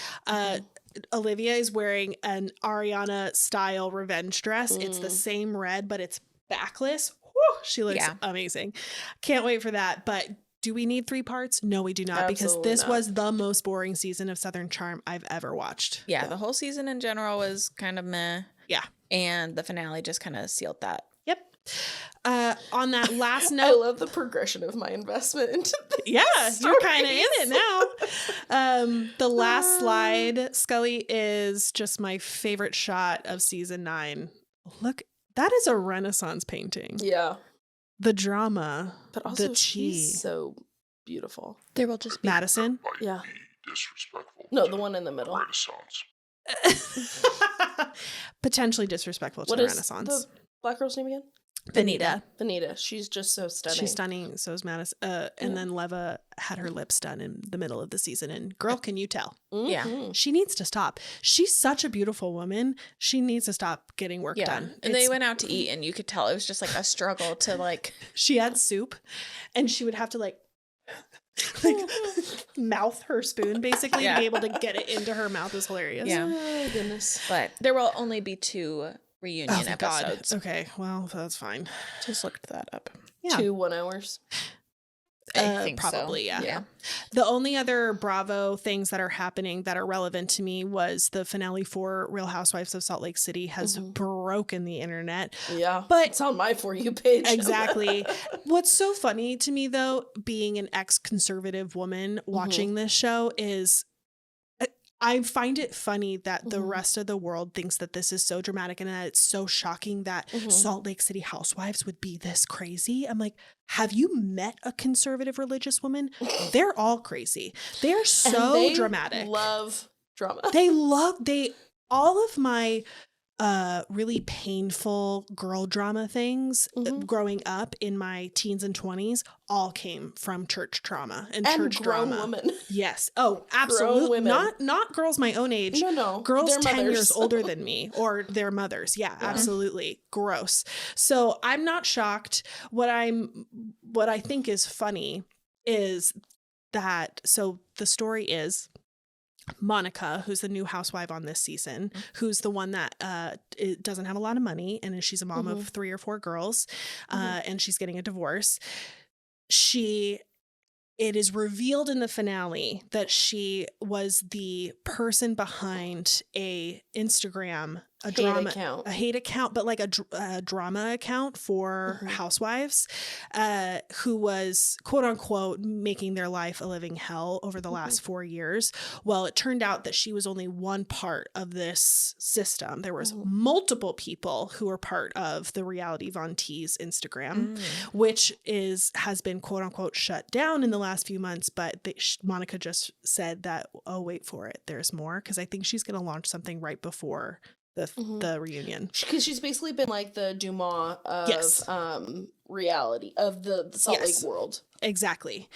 Olivia is wearing an Ariana style revenge dress. It's the same red, but it's backless. Whew, she looks amazing. Can't wait for that. But do we need 3 parts? No, we do not. Absolutely because this not. was the most boring season of Southern Charm I've ever watched. Yeah. The whole season in general was kind of meh. Yeah. And the finale just kind of sealed that. Yep. On that last I note, love the progression of my investment into this. yeah, you're kind of in stories. it now. The last slide, Scully, is just my favorite shot of season 9. Look, that is a Renaissance painting. Yeah. The drama, But also, the she's tea. so beautiful. There will just be Madison. Might Yeah. be disrespectful. No, to the one in the middle. Renaissance. Potentially disrespectful to What the is Renaissance. the black girl's name again? Benita. Benita. She's just so stunning. She's stunning. So is Madison. And then Leva had her lips done in the middle of the season. And girl, can you tell? Yeah. She needs to stop. She's such a beautiful woman. She needs to stop getting work done. And they went out to eat, and you could tell it was just like a struggle to like. She had soup, and she would have to like mouth her spoon basically to be able to get it into her mouth. Is hilarious. Yeah. Oh, goodness. But there will only be 2 reunion Oh, thank God. episodes. Okay, well, that's fine. Just looked that up. Yeah. 2 1 hours. I think probably, so. yeah. The only other Bravo things that are happening that are relevant to me was the finale for Real Housewives of Salt Lake City has broken the internet. Yeah. But it's on my For You page. exactly. What's so funny to me, though, being an ex-conservative woman watching this show is I find it funny that the rest of the world thinks that this is so dramatic and that it's so shocking that Salt Lake City housewives would be this crazy. I'm like, have you met a conservative religious woman? They're all crazy. They're so And they dramatic. Love drama. They all of my really painful girl drama things growing up in my teens and 20s all came from church trauma and church grown drama. women. Yes. Oh, absolutely. Not girls my own age. No. Girls Their 10 mothers. years older than me or their mothers. Yeah, absolutely. Gross. So I'm not shocked. What I think is funny is that, so the story is Monica, who's the new housewife on this season, who's the one that doesn't have a lot of money, and she's a mom of 3 or 4 girls, and she's getting a divorce. It is revealed in the finale that she was the person behind a hate account, but like a drama account for housewives, who was quote unquote making their life a living hell over the last 4 years. Well, it turned out that she was only one part of this system. There was multiple people who were part of the Reality Von T's Instagram, which has been quote unquote shut down in the last few months. But Monica just said that, oh, wait for it, there's more, because I think she's going to launch something right before the reunion, because she's basically been like the Dumas of reality of the Salt Lake world. Exactly.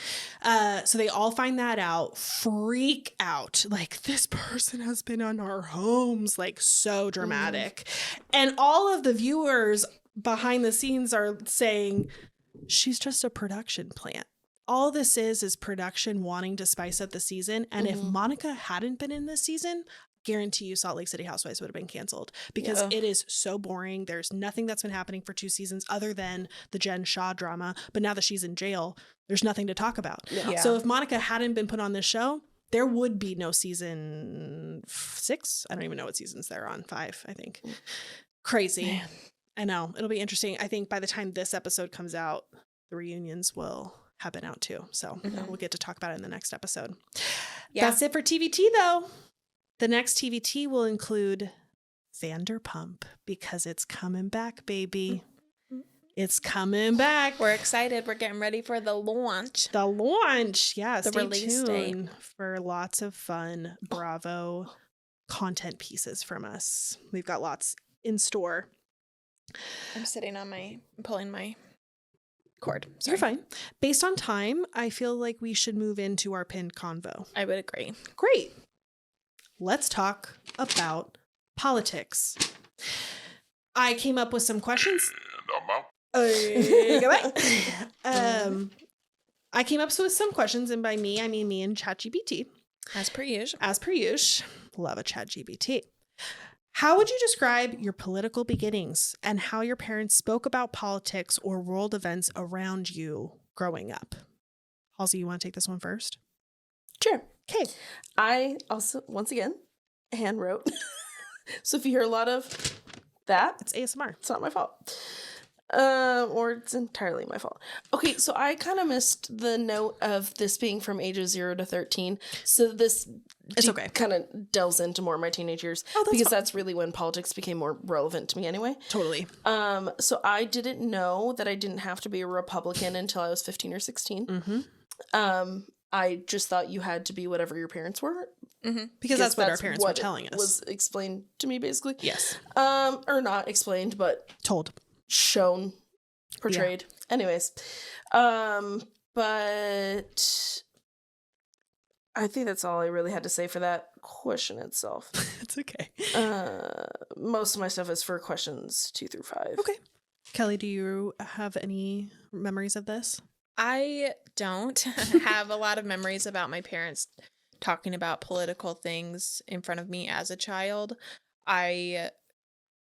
So they all find that out, freak out, like, this person has been on our homes, like, so dramatic. And all of the viewers behind the scenes are saying she's just a production plant. All this is production wanting to spice up the season. And if Monica hadn't been in this season, guarantee you Salt Lake City Housewives would have been canceled, because it is so boring. There's nothing that's been happening for 2 seasons other than the Jen Shah drama. But now that she's in jail, there's nothing to talk about. Yeah. So if Monica hadn't been put on this show, there would be no season 6. I don't even know what seasons they're on. 5, I think. Crazy. Man. I know. It'll be interesting. I think by the time this episode comes out, the reunions will have been out too. So we'll get to talk about it in the next episode. Yeah. That's it for TVT though. The next TVT will include Vanderpump, because it's coming back, baby. It's coming back. We're excited. We're getting ready for the launch. The launch. Yeah. The release date. For lots of fun Bravo content pieces from us. We've got lots in store. I'm pulling my cord. Sorry. You're fine. Based on time, I feel like we should move into our pinned convo. I would agree. Great. Let's talk about politics. I came up with some questions. And I'm out. I came up with some questions, and by me, I mean me and ChatGPT. As per usual. Love a ChatGPT. How would you describe your political beginnings and how your parents spoke about politics or world events around you growing up? Halsey, you want to take this one first? Sure. Okay. I also, once again, hand wrote. So if you hear a lot of that, it's ASMR. It's not my fault. Or it's entirely my fault. Okay, so I kind of missed the note of this being from ages 0 to 13. So this kind of delves into more of my teenage years. Because that's really when politics became more relevant to me anyway. Totally. So I didn't know that I didn't have to be a Republican until I was 15 or 16. I just thought you had to be whatever your parents were. Because that's what our parents were telling us. Was explained to me, basically. Yes. Or not explained, but told. Shown, portrayed. Yeah. Anyways, but I think that's all I really had to say for that question itself. It's okay. Most of my stuff is for questions 2 through 5. Okay. Kelli, do you have any memories of this? I don't have a lot of memories about my parents talking about political things in front of me as a child.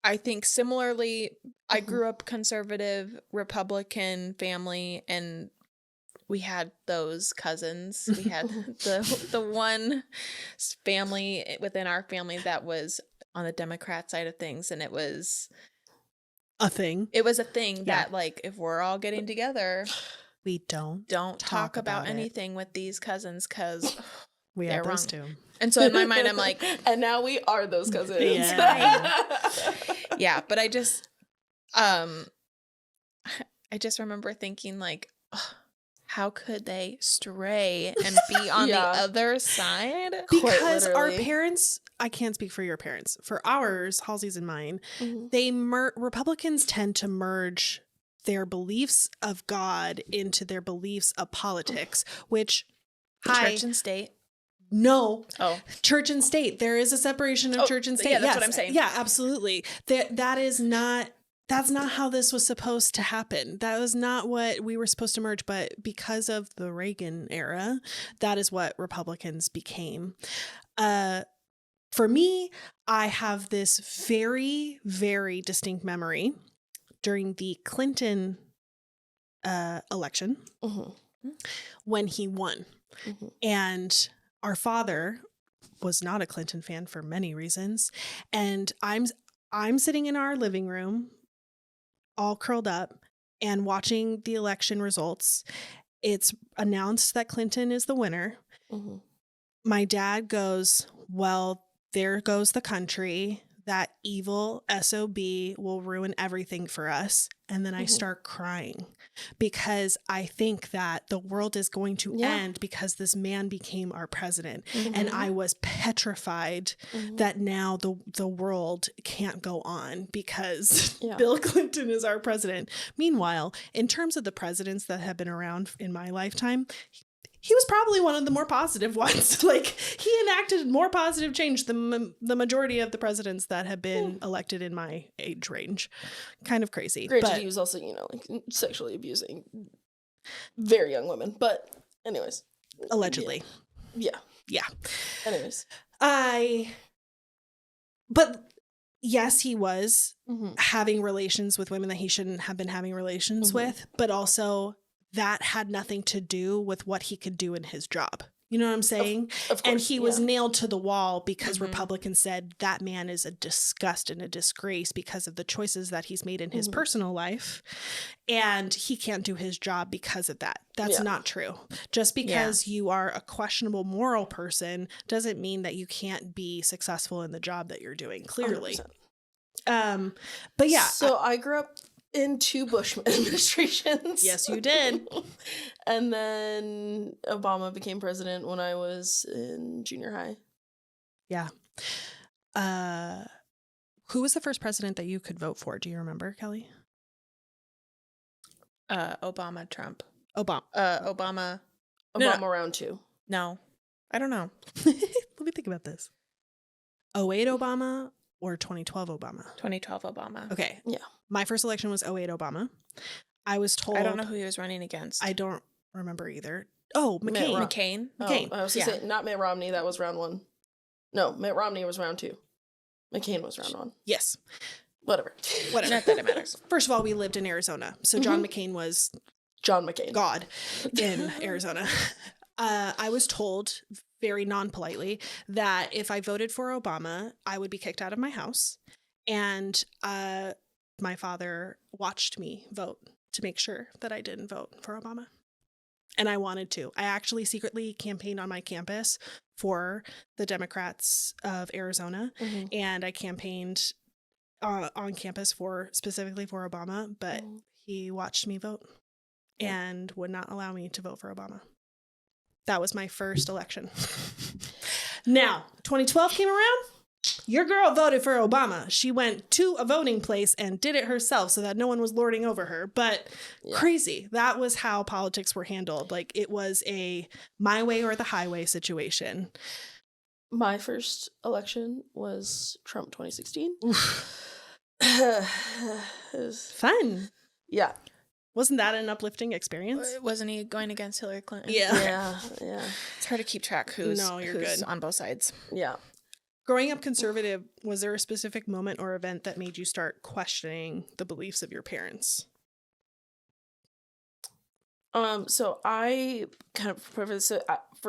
I think similarly, I grew up conservative Republican family, and we had those cousins. We had the one family within our family that was on the Democrat side of things, and it was a thing. It was a thing that, like, if we're all getting together, we don't talk about anything with these cousins, because we are those two. And so in my mind, I'm like, and now we are those cousins. Yeah, but I just remember thinking, like, how could they stray and be on the other side? Because our parents, I can't speak for your parents, for ours, Halsey's and mine, Republicans tend to merge their beliefs of God into their beliefs of politics, which church and state. No. Oh. Church and state. There is a separation of church and state. Yeah, that's what I'm saying. Yeah, absolutely. That's not how this was supposed to happen. That was not what we were supposed to merge. But because of the Reagan era, that is what Republicans became. For me, I have this very, very distinct memory during the Clinton election when he won. And our father was not a Clinton fan for many reasons. And I'm sitting in our living room, all curled up and watching the election results. It's announced that Clinton is the winner. My dad goes, well, there goes the country. That evil SOB will ruin everything for us. And then I start crying because I think that the world is going to end because this man became our president. And I was petrified that now the world can't go on because Bill Clinton is our president. Meanwhile, in terms of the presidents that have been around in my lifetime, he was probably one of the more positive ones. Like, he enacted more positive change than the majority of the presidents that have been elected in my age range. Kind of crazy. Granted, he was also, like, sexually abusing very young women. But anyways. Allegedly. Yeah. Anyways. But yes, he was having relations with women that he shouldn't have been having relations with. But also, that had nothing to do with what he could do in his job. You know what I'm saying? Of course, and he was nailed to the wall because Republicans said that man is a disgust and a disgrace because of the choices that he's made in his personal life. And he can't do his job because of that. That's not true. Just because you are a questionable moral person doesn't mean that you can't be successful in the job that you're doing, clearly. 100%. But yeah. So I grew up in 2 Bush administrations. Yes, you did. And then Obama became president when I was in junior high. Yeah. Who was the first president that you could vote for? Do you remember, Kelli? Obama, Trump. Obama Round 2. No, I don't know. Let me think about this. 08 Obama or 2012 Obama? 2012 Obama. Okay. Yeah. My first election was 08 Obama. I was told... I don't know who he was running against. I don't remember either. Oh, McCain. McCain. I was going to say, not Mitt Romney. That was round 1. No, Mitt Romney was round 2. McCain was round 1. Yes. Whatever. Not that it matters. First of all, we lived in Arizona. So John McCain was... John McCain. God in Arizona. I was told very non-politely that if I voted for Obama, I would be kicked out of my house. And my father watched me vote to make sure that I didn't vote for Obama. And I wanted to. I actually secretly campaigned on my campus for the Democrats of Arizona. And I campaigned on campus specifically for Obama, but he watched me vote and would not allow me to vote for Obama. That was my first election. Now, 2012 came around. Your girl voted for Obama. She went to a voting place and did it herself so that no one was lording over her. But crazy. That was how politics were handled. Like, it was a my way or the highway situation. My first election was Trump 2016. It was fun. Yeah. Wasn't that an uplifting experience? Wasn't he going against Hillary Clinton? Yeah. It's hard to keep track who's good on both sides. Yeah. Growing up conservative, was there a specific moment or event that made you start questioning the beliefs of your parents? So I kind of for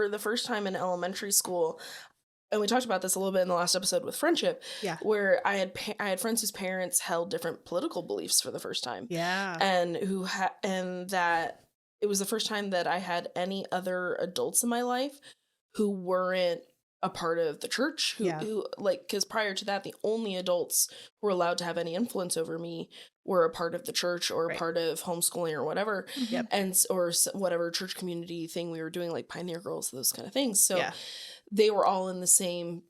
the first time in elementary school, and we talked about this a little bit in the last episode with friendship, where I had friends whose parents held different political beliefs for the first time, and and that it was the first time that I had any other adults in my life who weren't a part of the church, who like, because prior to that, the only adults who were allowed to have any influence over me were a part of the church or a Right. part of homeschooling or whatever, Yep. and or whatever church community thing we were doing, like Pioneer Girls, those kind of things. So Yeah. they were all in the same,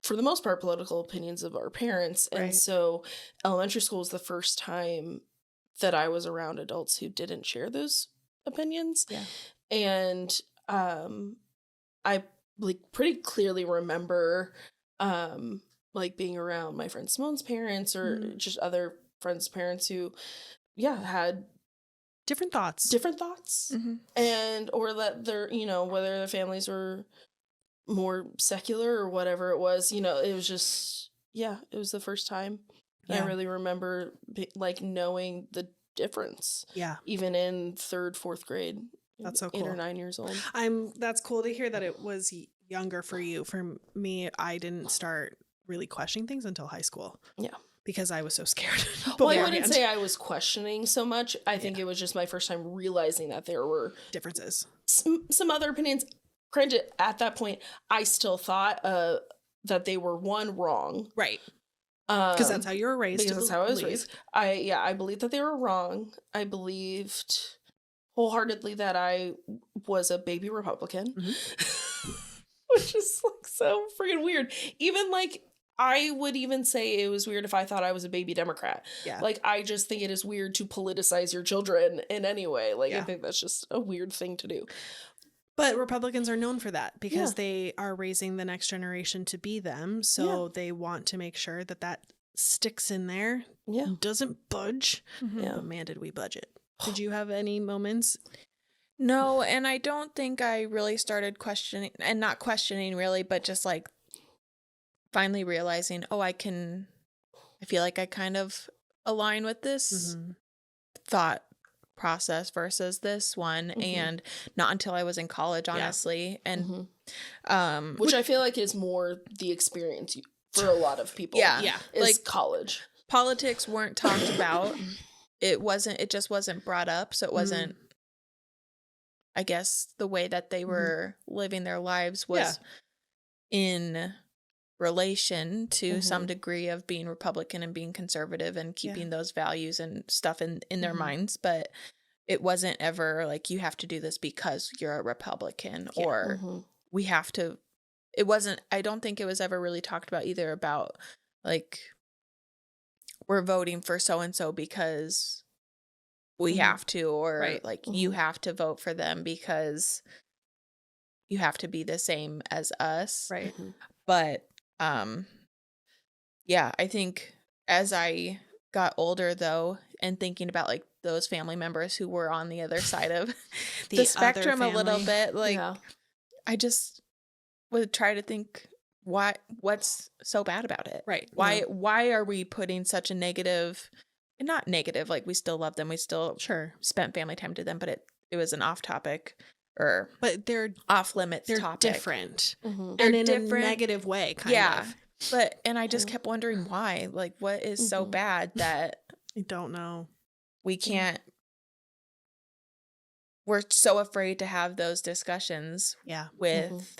for the most part, political opinions of our parents. And Right. so elementary school was the first time that I was around adults who didn't share those opinions. Yeah. And I like pretty clearly remember like being around my friend Simone's parents or just other friends' parents who had Different thoughts. and or that their whether their families were more secular or whatever it was, it was just it was the first time I really remember like knowing the difference even in 3rd, 4th grade. That's so 8 cool. or 9 years old. That's cool to hear that it was younger for you. For me, I didn't start really questioning things until high school. Yeah. Because I was so scared. Well, I wouldn't say I was questioning so much. I think it was just my first time realizing that there were differences. Some other opinions. Granted, at that point, I still thought that they were wrong. Right. Because that's how you were raised. Because that's how I was raised. I believed that they were wrong. I believed wholeheartedly that I was a baby Republican, which is like so freaking weird. Even like I would even say it was weird if I thought I was a baby Democrat. Yeah. Like I just think it is weird to politicize your children in any way. Like I think that's just a weird thing to do. But Republicans are known for that because they are raising the next generation to be them. So they want to make sure that sticks in there. Yeah. Doesn't budge. Yeah. But man, did we budget. Did you have any moments? No, and I don't think I really started questioning, and not questioning really, but just like finally realizing, I feel like I kind of align with this thought process versus this one, and not until I was in college, honestly. And which I feel like is more the experience for a lot of people. Yeah. Is like college. Politics weren't talked about. It just wasn't brought up. So it wasn't, I guess, the way that they were living their lives was in relation to some degree of being Republican and being conservative and keeping those values and stuff in their minds. But it wasn't ever like, you have to do this because you're a Republican or we have to. It wasn't, I don't think it was ever really talked about either about like, we're voting for so-and-so because we have to, or like you have to vote for them because you have to be the same as us. Right. But I think as I got older though, and thinking about like those family members who were on the other side of the spectrum a little bit, like I just would try to think, what's so bad about it? Right. Why are we putting such a negative, and not negative, like we still love them, we still spent family time to them, but it was an off topic but they're off limits they're topic. Different. They're in different, a negative way kind of. But and I just kept wondering why, like what is so bad that I don't know. We can't, we're so afraid to have those discussions with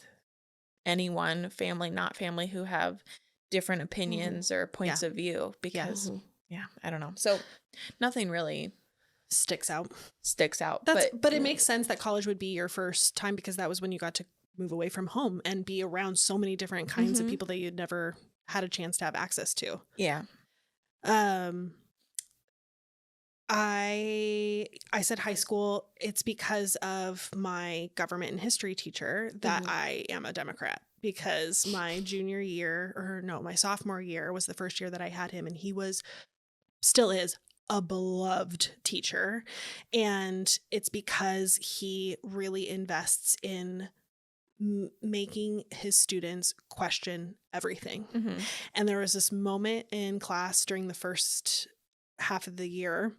anyone, family, not family, who have different opinions or points of view because, I don't know. So nothing really sticks out. But it makes sense that college would be your first time because that was when you got to move away from home and be around so many different kinds of people that you'd never had a chance to have access to. Yeah. I said high school. It's because of my government and history teacher that I am a Democrat, because my my sophomore year was the first year that I had him, and he still is a beloved teacher. And it's because he really invests in making his students question everything. And there was this moment in class during the first half of the year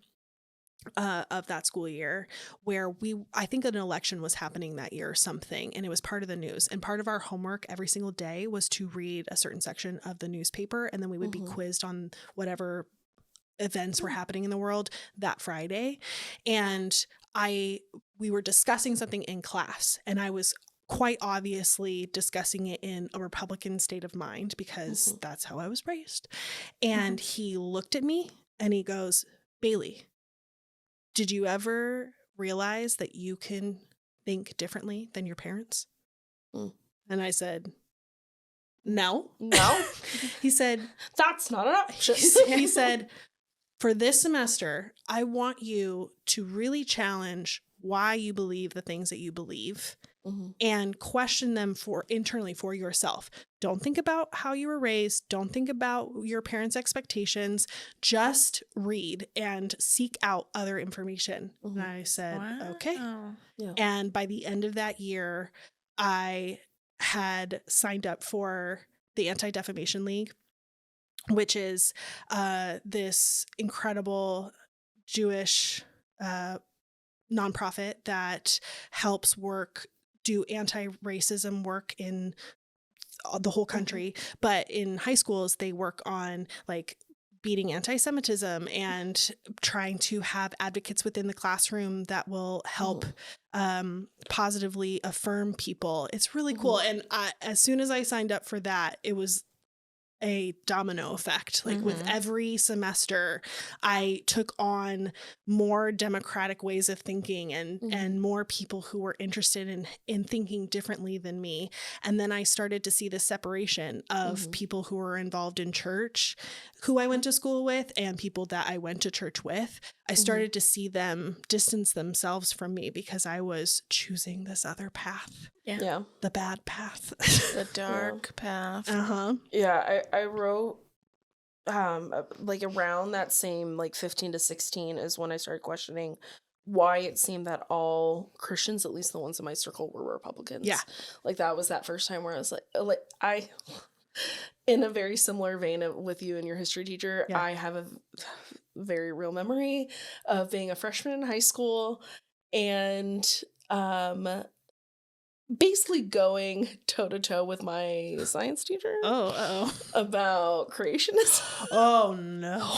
of that school year where I think an election was happening that year or something, and it was part of the news, and part of our homework every single day was to read a certain section of the newspaper, and then we would be quizzed on whatever events were happening in the world that Friday. And we were discussing something in class, and I was quite obviously discussing it in a Republican state of mind because that's how I was raised. And he looked at me And he goes, Bailey, did you ever realize that you can think differently than your parents? Mm. And I said, no. He said, that's not an option. He said, for this semester, I want you to really challenge why you believe the things that you believe and question them internally for yourself. Don't think about how you were raised. Don't think about your parents' expectations. Just read and seek out other information. And I said, okay. Yeah. And by the end of that year, I had signed up for the Anti-Defamation League, which is this incredible Jewish nonprofit that helps do anti-racism work in the whole country. But in high schools, they work on like beating anti-Semitism and trying to have advocates within the classroom that will help positively affirm people. It's really cool. And as soon as I signed up for that, it was a domino effect. Like with every semester, I took on more democratic ways of thinking and more people who were interested in thinking differently than me. And then I started to see the separation of people who were involved in church, who I went to school with, and people that I went to church with. I started to see them distance themselves from me because I was choosing this other path. Yeah. The bad path. The dark path. Yeah, I wrote like around that same like 15 to 16 is when I started questioning why it seemed that all Christians, at least the ones in my circle, were Republicans. Yeah. Like that was that first time where I was like I in a very similar vein with you and your history teacher, I have a very real memory of being a freshman in high school and basically going toe-to-toe with my science teacher about creationism. Oh no.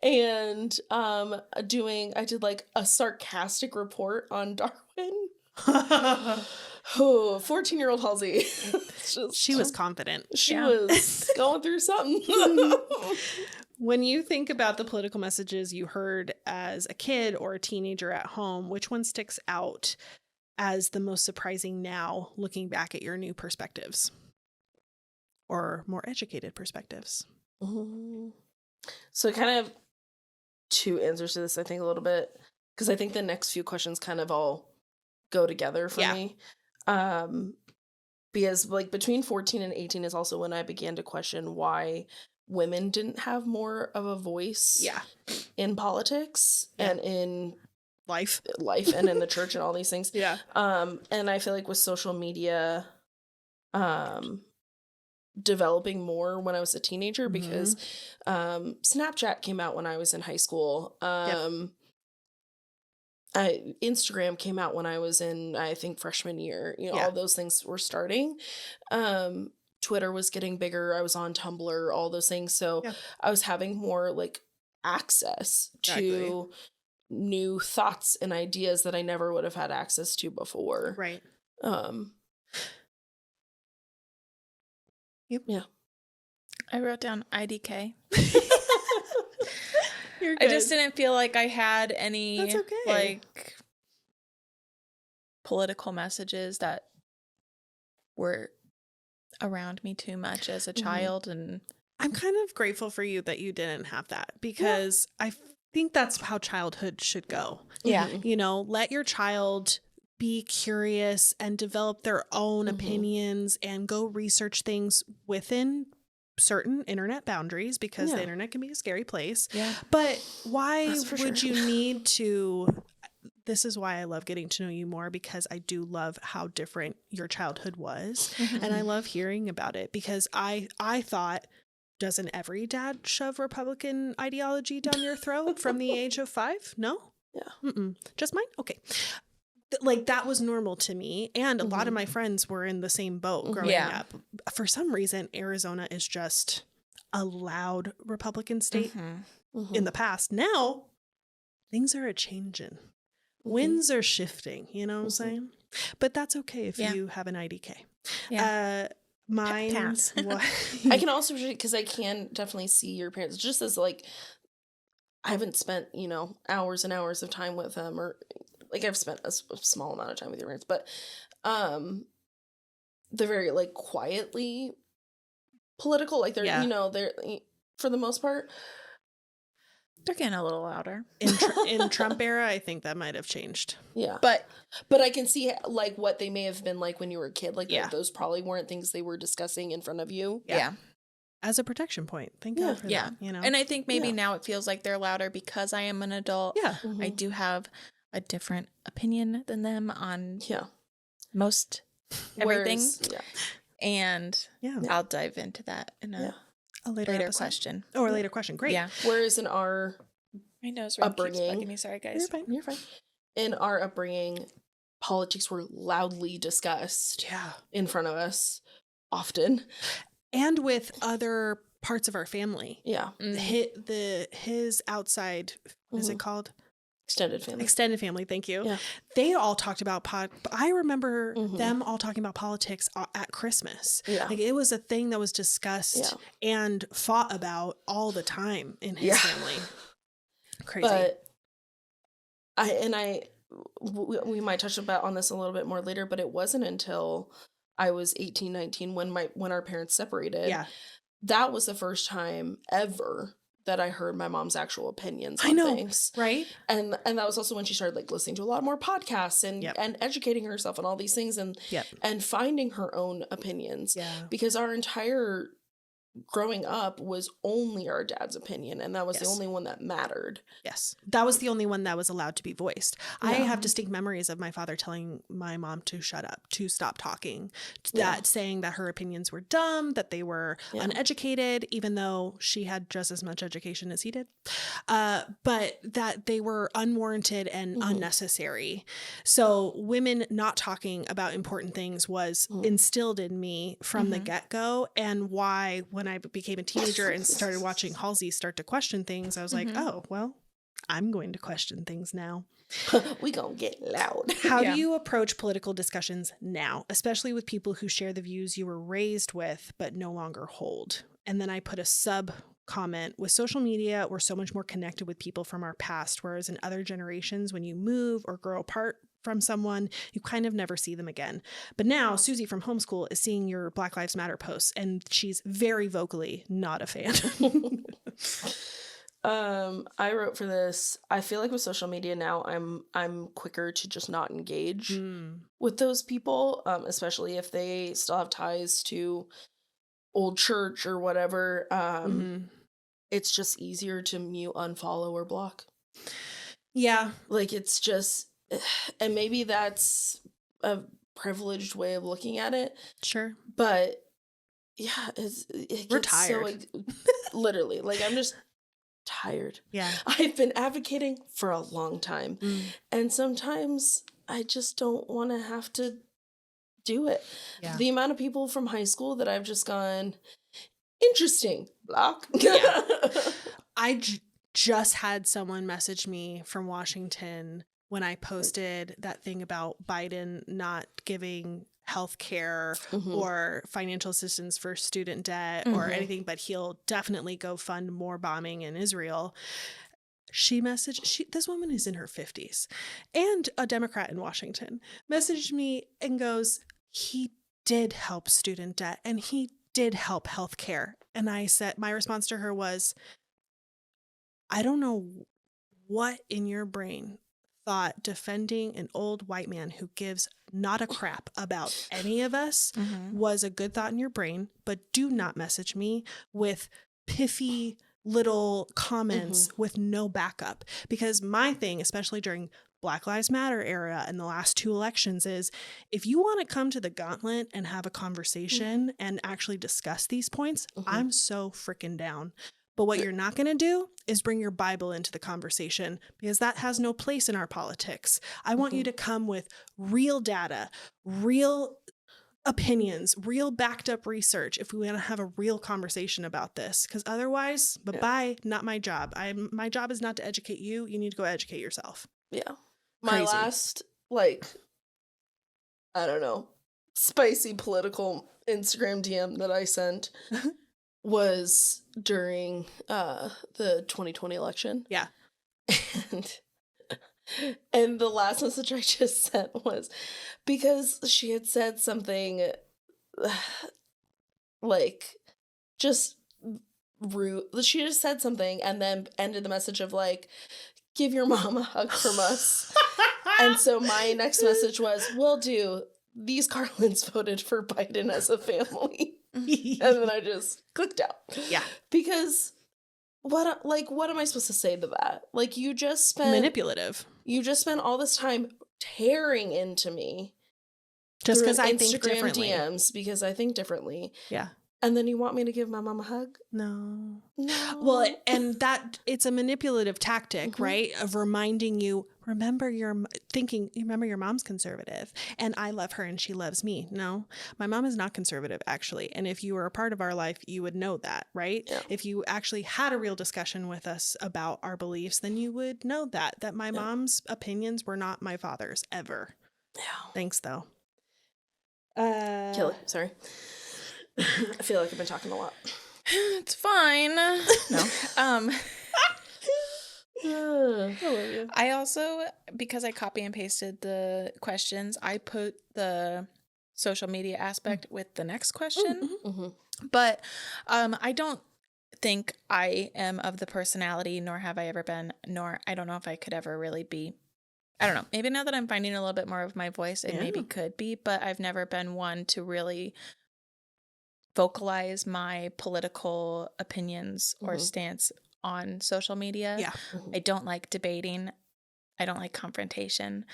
And I did like a sarcastic report on Darwin. 14-year-old Halsey. She was confident. She was going through something. When you think about the political messages you heard as a kid or a teenager at home, which one sticks out as the most surprising now, looking back at your new perspectives or more educated perspectives? So kind of two answers to this, I think, a little bit, because I think the next few questions kind of all go together for me. Because like between 14 and 18 is also when I began to question why women didn't have more of a voice in politics and in life and in the church and all these things. And I feel like with social media developing more when I was a teenager, because Snapchat came out when I was in high school. Instagram came out when I was in, I think, freshman year. You know, all those things were starting. Twitter was getting bigger. I was on Tumblr, all those things. So I was having more like access to new thoughts and ideas that I never would have had access to before. Right. Yeah. I wrote down IDK. I just didn't feel like I had any like political messages that were around me too much as a child, and I'm kind of grateful for you that you didn't have that, because I think that's how childhood should go. You know, let your child be curious and develop their own opinions and go research things within certain internet boundaries, because the internet can be a scary place. But why would you need to? This is why I love getting to know you more, because I do love how different your childhood was. And I love hearing about it, because I thought, doesn't every dad shove Republican ideology down your throat from the age of 5? No? Just mine? Okay. Like that was normal to me. And a lot of my friends were in the same boat growing up. For some reason, Arizona is just a loud Republican state in the past. Now, things are a-changing. Winds are shifting, you know what I'm saying? But that's okay if you have an IDK. Mine, I can also, because I can definitely see your parents just as like I haven't spent, you know, hours and hours of time with them, or like I've spent a small amount of time with your parents, but they're very like quietly political. Like they're, you know, they're for the most part. They're getting a little louder. In Trump era, I think that might have changed. Yeah. But I can see like what they may have been like when you were a kid. Like those probably weren't things they were discussing in front of you. Yeah. As a protection point. Thank God for that, you know. And I think maybe now it feels like they're louder because I am an adult. Yeah. I do have a different opinion than them on most everything. And I'll dive into that in a later question. Or a later question. Great. Yeah. Whereas in our my nose upbringing, keeps bugging me. Sorry, guys. You're fine. In our upbringing, politics were loudly discussed in front of us often. And with other parts of our family. Yeah. His outside, what is it called? Extended family. Extended family, thank you. Yeah. They all talked about I remember them all talking about politics at Christmas. Yeah. Like it was a thing that was discussed and fought about all the time in his family. Crazy. But we might touch on this a little bit more later, but it wasn't until I was 18, 19 when our parents separated. Yeah. That was the first time ever that I heard my mom's actual opinions on things. Right? And that was also when she started like listening to a lot more podcasts and educating herself on all these things and finding her own opinions. Yeah. Because our entire growing up was only our dad's opinion, and that was the only one that mattered. Yes. That was the only one that was allowed to be voiced. Yeah. I have distinct memories of my father telling my mom to shut up, to stop talking, saying that her opinions were dumb, that they were uneducated, even though she had just as much education as he did, but that they were unwarranted and unnecessary. So women not talking about important things was instilled in me from the get-go, and why when I became a teenager and started watching Halsey start to question things, I was like, oh, well, I'm going to question things now. We gonna get loud. How do you approach political discussions now, especially with people who share the views you were raised with but no longer hold? And then I put a sub comment: with social media, we're so much more connected with people from our past, whereas in other generations, when you move or grow apart from someone, you kind of never see them again. But now Susie from homeschool is seeing your Black Lives Matter posts, and she's very vocally not a fan. I wrote for this. I feel like with social media now, I'm quicker to just not engage with those people, especially if they still have ties to old church or whatever. It's just easier to mute, unfollow, or block. Yeah. Like it's just, and maybe that's a privileged way of looking at it. Sure. But yeah, we're tired. So, literally, like I'm just tired. Yeah. I've been advocating for a long time. And sometimes I just don't want to have to do it. Yeah. The amount of people from high school that I've just gone, interesting, block. Yeah. I just had someone message me from Washington when I posted that thing about Biden not giving health care or financial assistance for student debt or anything, but he'll definitely go fund more bombing in Israel. She messaged, this woman is in her 50s and a Democrat in Washington, messaged me and goes, he did help student debt and he did help health care. And I said, my response to her was, I don't know what in your brain thought defending an old white man who gives not a crap about any of us was a good thought in your brain, but do not message me with piffy little comments with no backup. Because my thing, especially during Black Lives Matter era and the last 2 elections, is if you want to come to the gauntlet and have a conversation and actually discuss these points, I'm so freaking down. But what you're not going to do is bring your Bible into the conversation, because that has no place in our politics. I want you to come with real data, real opinions, real backed up research if we want to have a real conversation about this. Because otherwise, bye-bye, not my job. My job is not to educate you. You need to go educate yourself. Yeah. My last, I don't know, spicy political Instagram DM that I sent was during the 2020 election. Yeah. And the last message I just sent was because she had said something like just rude. She just said something and then ended the message of like, give your mom a hug from us. And so my next message was, will do. These Carlins voted for Biden as a family. And then I just clicked out. Yeah. Because what am I supposed to say to that? Like, you just spent manipulative. You just spent all this time tearing into me. Just because I Instagram think differently. DMs because I think differently. Yeah. And then you want me to give my mom a hug? No. Well, and that it's a manipulative tactic, right? Of reminding you, remember your mom's conservative and I love her and she loves me. No, my mom is not conservative, actually. And if you were a part of our life, you would know that, right? Yeah. If you actually had a real discussion with us about our beliefs, then you would know that my mom's opinions were not my father's ever. Yeah. Thanks, though. Kelli, sorry. I feel like I've been talking a lot. It's fine. No. I love you. I also, because I copy and pasted the questions, I put the social media aspect with the next question. But I don't think I am of the personality, nor have I ever been, nor I don't know if I could ever really be. I don't know. Maybe now that I'm finding a little bit more of my voice, it maybe could be, but I've never been one to really vocalize my political opinions or stance on social media. Yeah. I don't like debating. I don't like confrontation.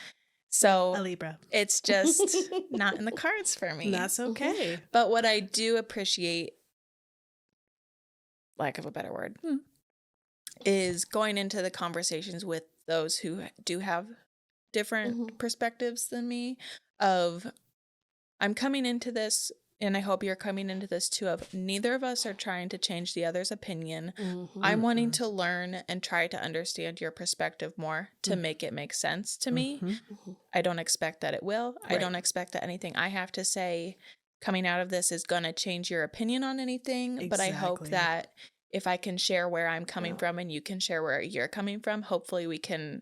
So a Libra. It's just not in the cards for me. That's okay. But what I do appreciate, lack of a better word, is going into the conversations with those who do have different perspectives than me of I'm coming into this, and I hope you're coming into this too, of neither of us are trying to change the other's opinion. I'm wanting to learn and try to understand your perspective more to make it make sense to me. I don't expect that it will. Right. I don't expect that anything I have to say coming out of this is going to change your opinion on anything. Exactly. But I hope that if I can share where I'm coming from and you can share where you're coming from, hopefully we can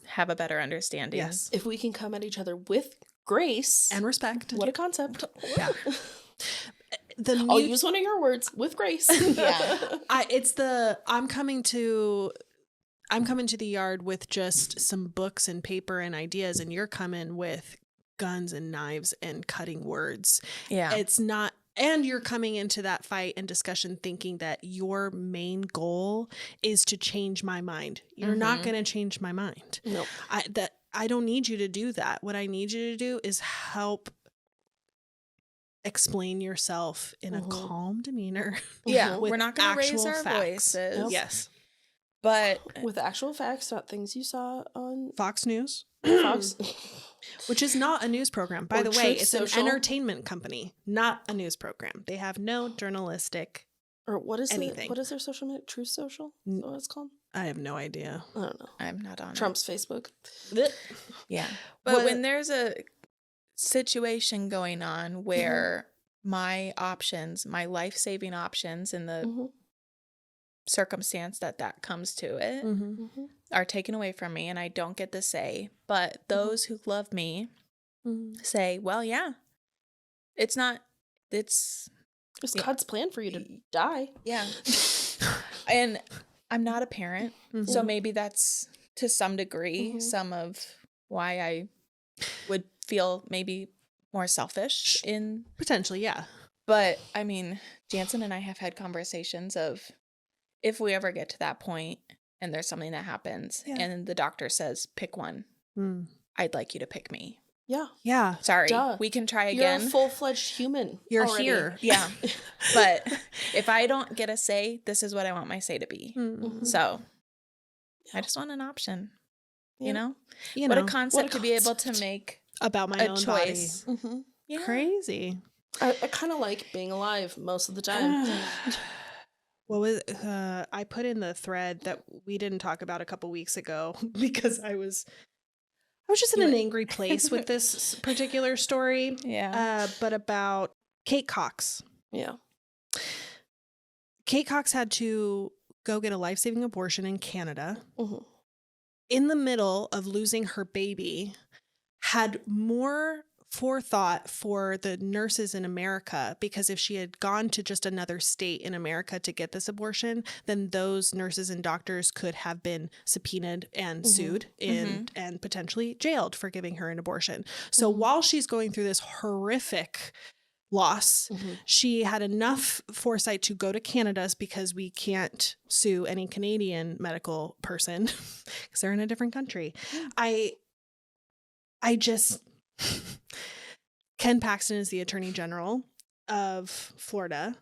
have a better understanding. Yes. If we can come at each other with grace and respect. What a concept. Yeah. I'll use one of your words, with grace. Yeah. I'm coming to the yard with just some books and paper and ideas, and you're coming with guns and knives and cutting words. Yeah. It's not, and you're coming into that fight and discussion thinking that your main goal is to change my mind. You're not going to change my mind. No. I don't need you to do that. What I need you to do is help explain yourself in a calm demeanor. Yeah, we're not going to raise our voices. Nope. Yes. But with actual facts, not things you saw on Fox News. Fox. Which is not a news program. By the way, it's an entertainment company, not a news program. They have no journalistic or what is anything. What is their social media? Truth Social? Is that what it's called? I have no idea. I don't know. I'm not on Trump's Facebook. Yeah. But when there's a situation going on where my options, my life-saving options in the circumstance that comes to it are taken away from me and I don't get the say, but those who love me say, well, yeah, it's God's plan for you to die. Yeah. And I'm not a parent, so maybe that's to some degree some of why I would feel maybe more selfish in potentially, yeah. But I mean, Jansen and I have had conversations of if we ever get to that point and there's something that happens and the doctor says pick one, I'd like you to pick me. Yeah. Yeah. Sorry. We can try again. You're a full-fledged human. You're already. Here. Yeah. But if I don't get a say, this is what I want my say to be. So I just want an option. You know? What a concept to be able to make about my own choice. Body. Yeah. Crazy. I kind of like being alive most of the time. I put in the thread that we didn't talk about a couple weeks ago because I was just in an angry place with this particular story. Yeah. But about Kate Cox. Yeah. Kate Cox had to go get a life-saving abortion in Canada. Mm-hmm. In the middle of losing her baby, had more forethought for the nurses in America, because if she had gone to just another state in America to get this abortion, then those nurses and doctors could have been subpoenaed and sued and potentially jailed for giving her an abortion. So while she's going through this horrific loss, she had enough foresight to go to Canada's, because we can't sue any Canadian medical person because they're in a different country. I just Ken Paxton is the Attorney General of Florida,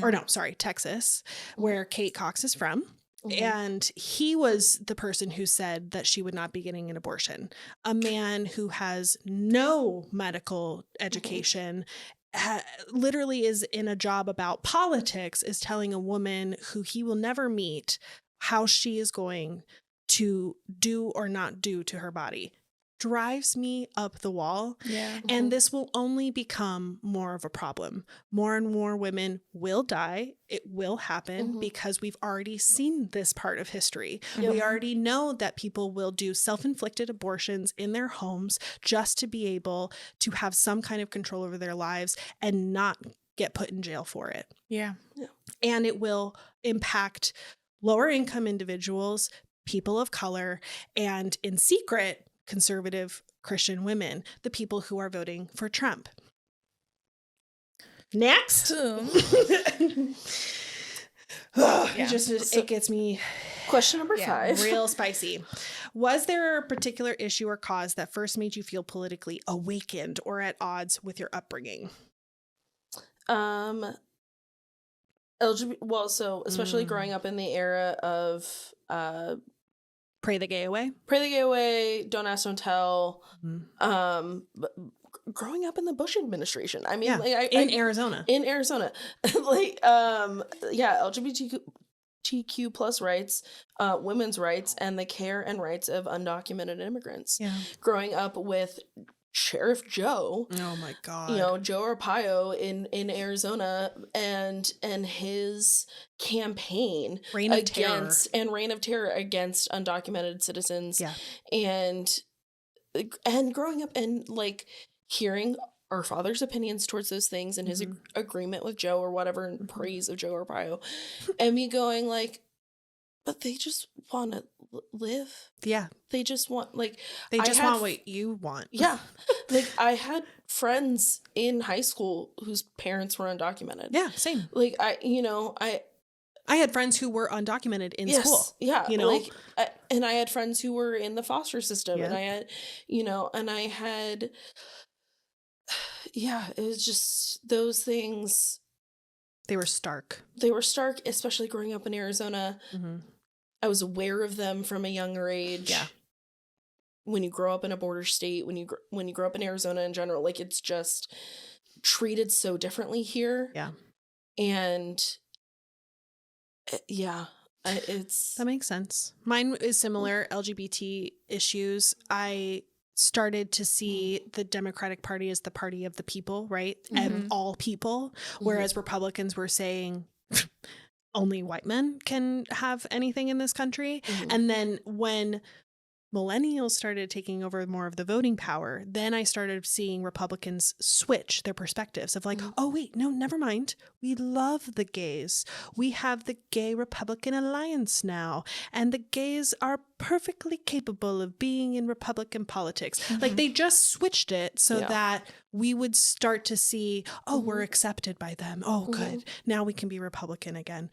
or no, sorry, Texas, where Kate Cox is from. And he was the person who said that she would not be getting an abortion. A man who has no medical education, literally is in a job about politics, is telling a woman who he will never meet how she is going to do or not do to her body. Drives me up the wall. Yeah. And this will only become more of a problem. More and more women will die. It will happen because we've already seen this part of history. We already know that people will do self-inflicted abortions in their homes just to be able to have some kind of control over their lives and not get put in jail for it. Yeah. And it will impact lower income individuals, people of color, and in secret, conservative Christian women, the people who are voting for Trump. Next. It gets me. Question number 5. Real spicy. Was there a particular issue or cause that first made you feel politically awakened or at odds with your upbringing? LGBT, well, so especially growing up in the era of Pray the Gay Away. Pray the Gay Away, Don't Ask, Don't Tell. But growing up in the Bush administration. I mean, in Arizona. In Arizona. LGBTQ plus rights, women's rights, and the care and rights of undocumented immigrants. Yeah. Growing up with Sheriff Joe. Oh my God. Joe Arpaio in Arizona and his campaign Reign of Terror against undocumented citizens. Yeah. And growing up and hearing our father's opinions towards those things and his agreement with Joe or whatever and praise of Joe Arpaio, and me going but they just want to live. Yeah. They just want they just want what you want. Yeah. I had friends in high school whose parents were undocumented. Yeah, same. I had friends who were undocumented in school. Yeah. And I had friends who were in the foster system, and I had, it was just those things. They were stark. Especially growing up in Arizona. I was aware of them from a younger age. Yeah. When you grow up in a border state, when you grow up in Arizona in general, it's just treated so differently here. Yeah. And it's that makes sense. Mine is similar. LGBT issues. I started to see the Democratic Party as the party of the people, right? And all people, whereas Republicans were saying only white men can have anything in this country. And then when millennials started taking over more of the voting power, then I started seeing Republicans switch their perspectives of oh, wait, no, never mind. We love the gays. We have the Gay Republican Alliance now, and the gays are perfectly capable of being in Republican politics. They just switched it so that we would start to see, we're accepted by them. Oh, good. Now we can be Republican again.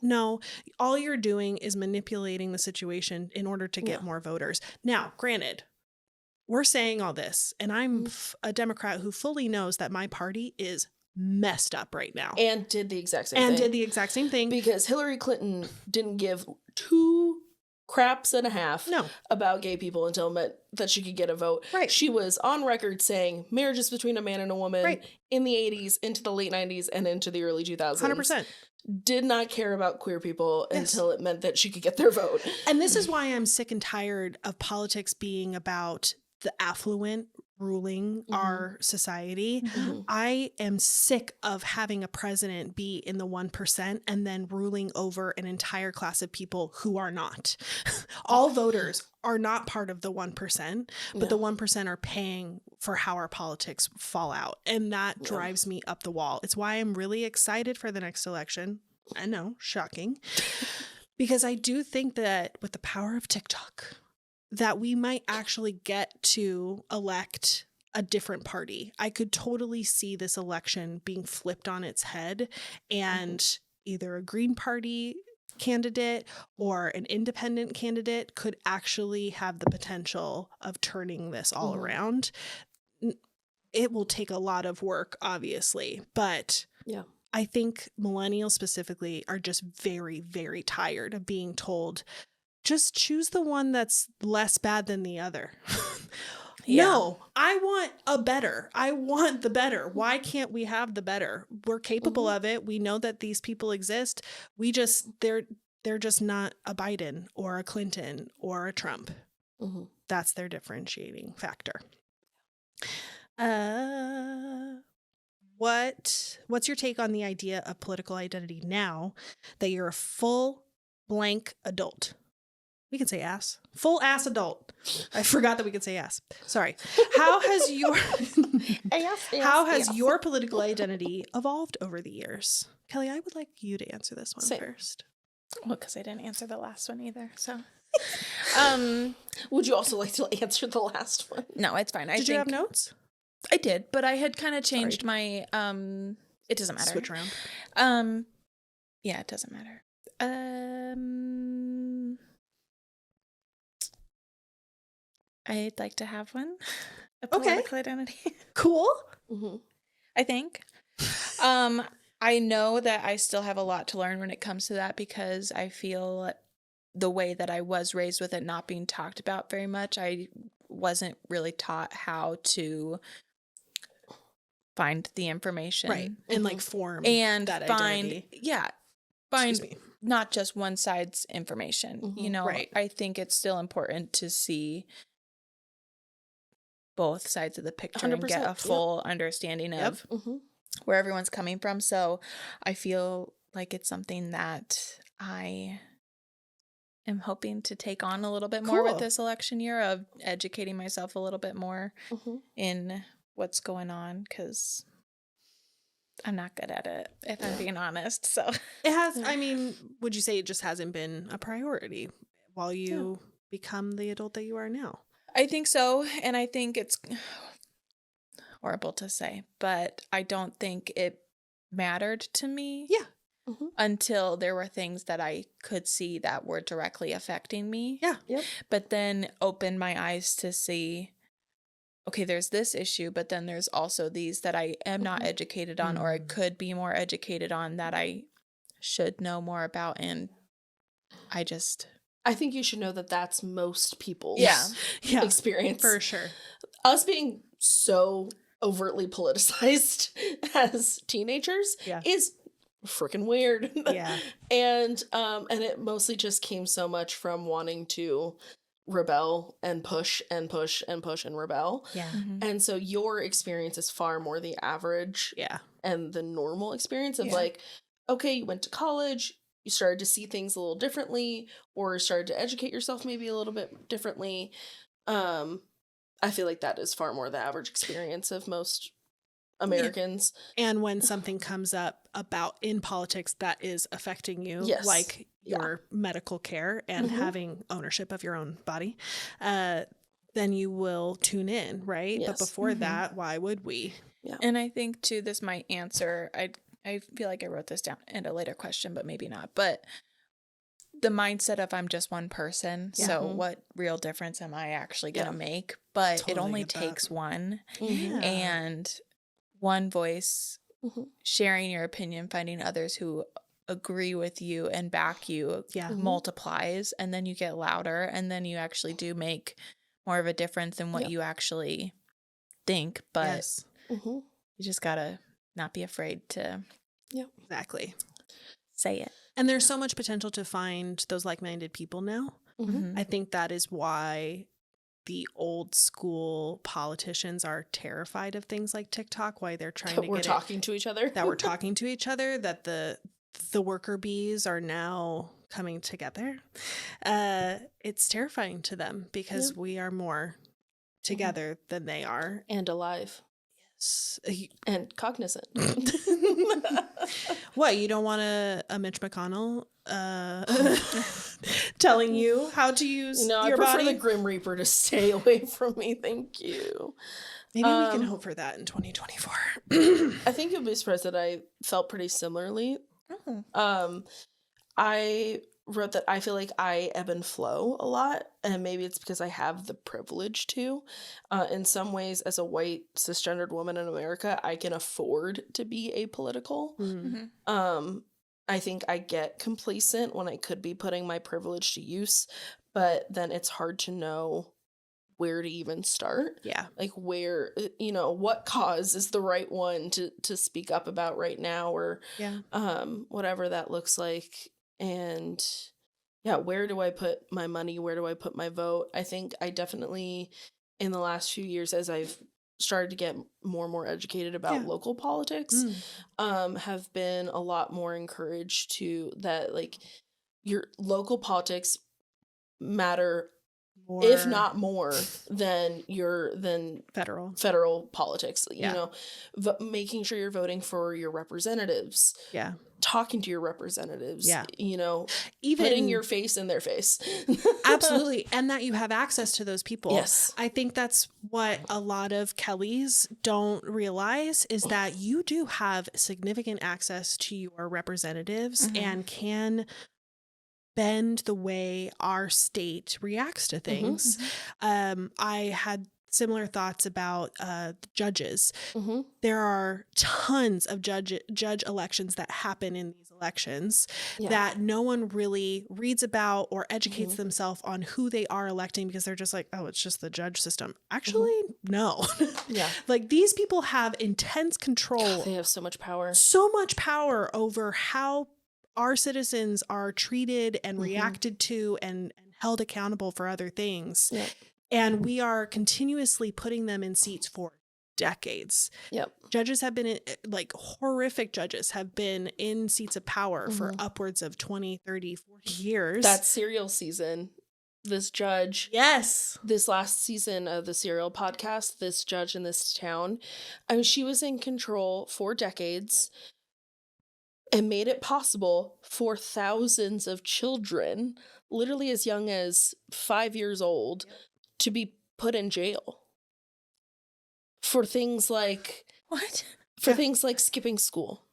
No, all you're doing is manipulating the situation in order to get more voters. Now, granted, we're saying all this, and I'm a Democrat who fully knows that my party is messed up right now. And did the exact same thing. Because Hillary Clinton didn't give 2 craps and a half about gay people until it meant that she could get a vote. Right. She was on record saying marriages between a man and a woman in the 80s, into the late 90s, and into the early 2000s. 100%. Did not care about queer people until it meant that she could get their vote. And this is why I'm sick and tired of politics being about the affluent ruling our society. I am sick of having a president be in the 1% and then ruling over an entire class of people who are not. All voters are not part of the 1%, but the 1% are paying for how our politics fall out. And that drives me up the wall. It's why I'm really excited for the next election. I know, shocking. Because I do think that with the power of TikTok, that we might actually get to elect a different party. I could totally see this election being flipped on its head and either a Green Party candidate or an independent candidate could actually have the potential of turning this all around. It will take a lot of work, obviously, but I think millennials specifically are just very, very tired of being told, just choose the one that's less bad than the other. No, I want a better. I want the better. Why can't we have the better? We're capable of it. We know that these people exist. We just, they're just not a Biden or a Clinton or a Trump. That's their differentiating factor. What's your take on the idea of political identity now that you're a full blank adult? We can say ass. Full ass adult. I forgot that we could say ass. Sorry. How has your political identity evolved over the years? Kelli, I would like you to answer this one first. Well, because I didn't answer the last one either. So, would you also like to answer the last one? No, it's fine. Did you have notes? I did, but I had kind of changed my. It doesn't matter. Switch around. Yeah, it doesn't matter. I'd like to have one. A political identity. Cool. I think. I know that I still have a lot to learn when it comes to that because I feel the way that I was raised with it not being talked about very much, I wasn't really taught how to find the information. Right. And like form and that find identity. Find not just one side's information. You know, I think it's still important to see both sides of the picture and get a full understanding of where everyone's coming from. So I feel like it's something that I am hoping to take on a little bit more with this election year, of educating myself a little bit more in what's going on, because I'm not good at it, if I'm being honest. So it has, I mean, would you say it just hasn't been a priority while you become the adult that you are now? I think so. And I think it's horrible to say, but I don't think it mattered to me until there were things that I could see that were directly affecting me. But then opened my eyes to see, okay, there's this issue, but then there's also these that I am not educated on, or I could be more educated on, that I should know more about. And I think you should know that that's most people's experience. For sure. Us being so overtly politicized as teenagers is freaking weird. And it mostly just came so much from wanting to rebel and push and push and push and rebel. And so your experience is far more the average and the normal experience of like, okay, you went to college, you started to see things a little differently, or started to educate yourself maybe a little bit differently. I feel like that is far more the average experience of most Americans. And when something comes up about in politics that is affecting you, like your medical care and having ownership of your own body, then you will tune in, right? But before that, why would we? And I think too, this might answer, I feel like I wrote this down in a later question, but maybe not. But the mindset of I'm just one person, so what real difference am I actually going to make? But it only takes one. And one voice, sharing your opinion, finding others who agree with you and back you multiplies, and then you get louder, and then you actually do make more of a difference than what you actually think. But you just gotta not be afraid to say it. And there's so much potential to find those like-minded people now. I think that is why the old school politicians are terrified of things like TikTok, why they're trying that to we're get talking to each other. that we're talking to each other, that the worker bees are now coming together. It's terrifying to them because we are more together than they are. And alive. Yes. And cognizant. What, you don't want a Mitch McConnell telling you how to use No, your I prefer body? the Grim Reaper to stay away from me. Thank you. Maybe we can hope for that in 2024. I think you'll be surprised that I felt pretty similarly. Oh. I wrote that I feel like I ebb and flow a lot, and maybe it's because I have the privilege to. In some ways, as a white cisgendered woman in America, I can afford to be apolitical. Mm-hmm. I think I get complacent when I could be putting my privilege to use, but then it's hard to know where to even start. Yeah. Like where, what cause is the right one to speak up about right now, or whatever that looks like. And yeah, where do I put my money? Where do I put my vote? I think I definitely, in the last few years, as I've started to get more and more educated about local politics, have been a lot more encouraged to that, like, your local politics matter more, if not more than federal politics. Making sure you're voting for your representatives, talking to your representatives, even putting your face in their face. Absolutely. And that you have access to those people. Yes. I think that's what a lot of Kellys don't realize, is that you do have significant access to your representatives and can bend the way our state reacts to things. I had similar thoughts about judges. There are tons of judge elections that happen in these elections that no one really reads about or educates themselves on who they are electing, because they're just like, oh, it's just the judge system. Actually, no. Like, these people have intense control. They have so much power. So much power over how our citizens are treated and reacted to and held accountable for other things. And we are continuously putting them in seats for decades. Judges have been horrific judges have been in seats of power for upwards of 20, 30, 40 years. That's Serial season. This judge. This last season of the Serial podcast, this judge in this town, I mean, she was in control for decades and made it possible for thousands of children, literally as young as 5 years old, to be put in jail for things like things like skipping school.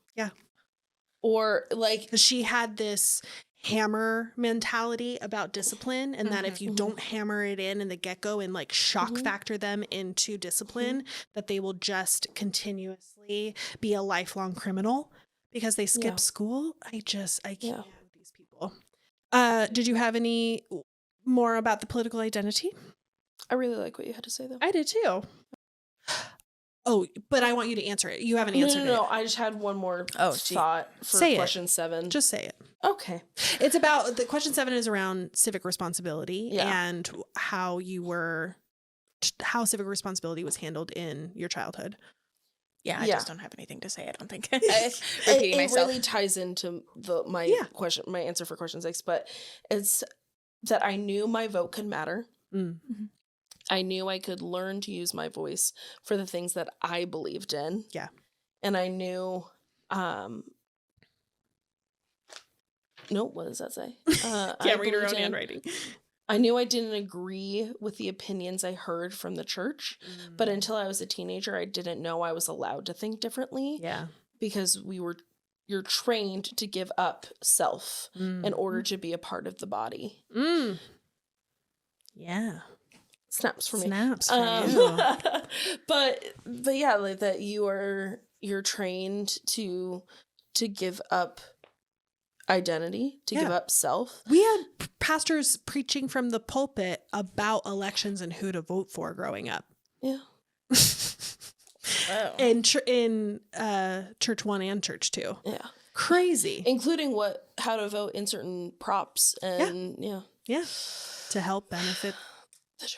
Or like, she had this hammer mentality about discipline, and that if you don't hammer it in the get-go and like shock factor them into discipline, that they will just continuously be a lifelong criminal because they skip school. I can't with these people. Did you have any more about the political identity? I really like what you had to say, though. I did too. Oh, but I want you to answer it. You haven't answered it. No. I just had one more thought for question 7. Just say it. Okay. It's about, the question 7 is around civic responsibility and how civic responsibility was handled in your childhood. I just don't have anything to say. I don't think. Repeating myself. It really ties into my answer for question 6, but it's that I knew my vote could matter. I knew I could learn to use my voice for the things that I believed in. And I knew, what does that say? Can't read her own handwriting. I knew I didn't agree with the opinions I heard from the church, but until I was a teenager, I didn't know I was allowed to think differently. Because you're trained to give up self in order to be a part of the body. Snaps for me. Snaps for you. But yeah, like that you're trained to give up identity, to give up self. We had pastors preaching from the pulpit about elections and who to vote for growing up. Wow. In church 1 and church 2. Crazy. Including how to vote in certain props and to help benefit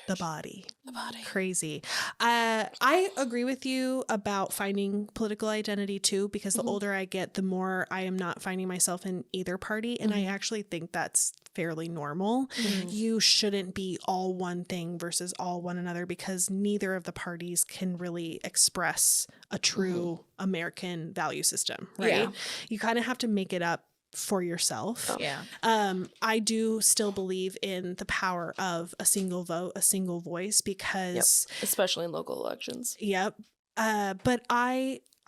the body. The body. Crazy. I agree with you about finding political identity too, because the older I get, the more I am not finding myself in either party. And I actually think that's fairly normal. You shouldn't be all one thing versus all one another, because neither of the parties can really express a true American value system, right? Yeah. You kind of have to make it up for yourself. Yeah. I do still believe in the power of a single vote, a single voice, because especially in local elections. But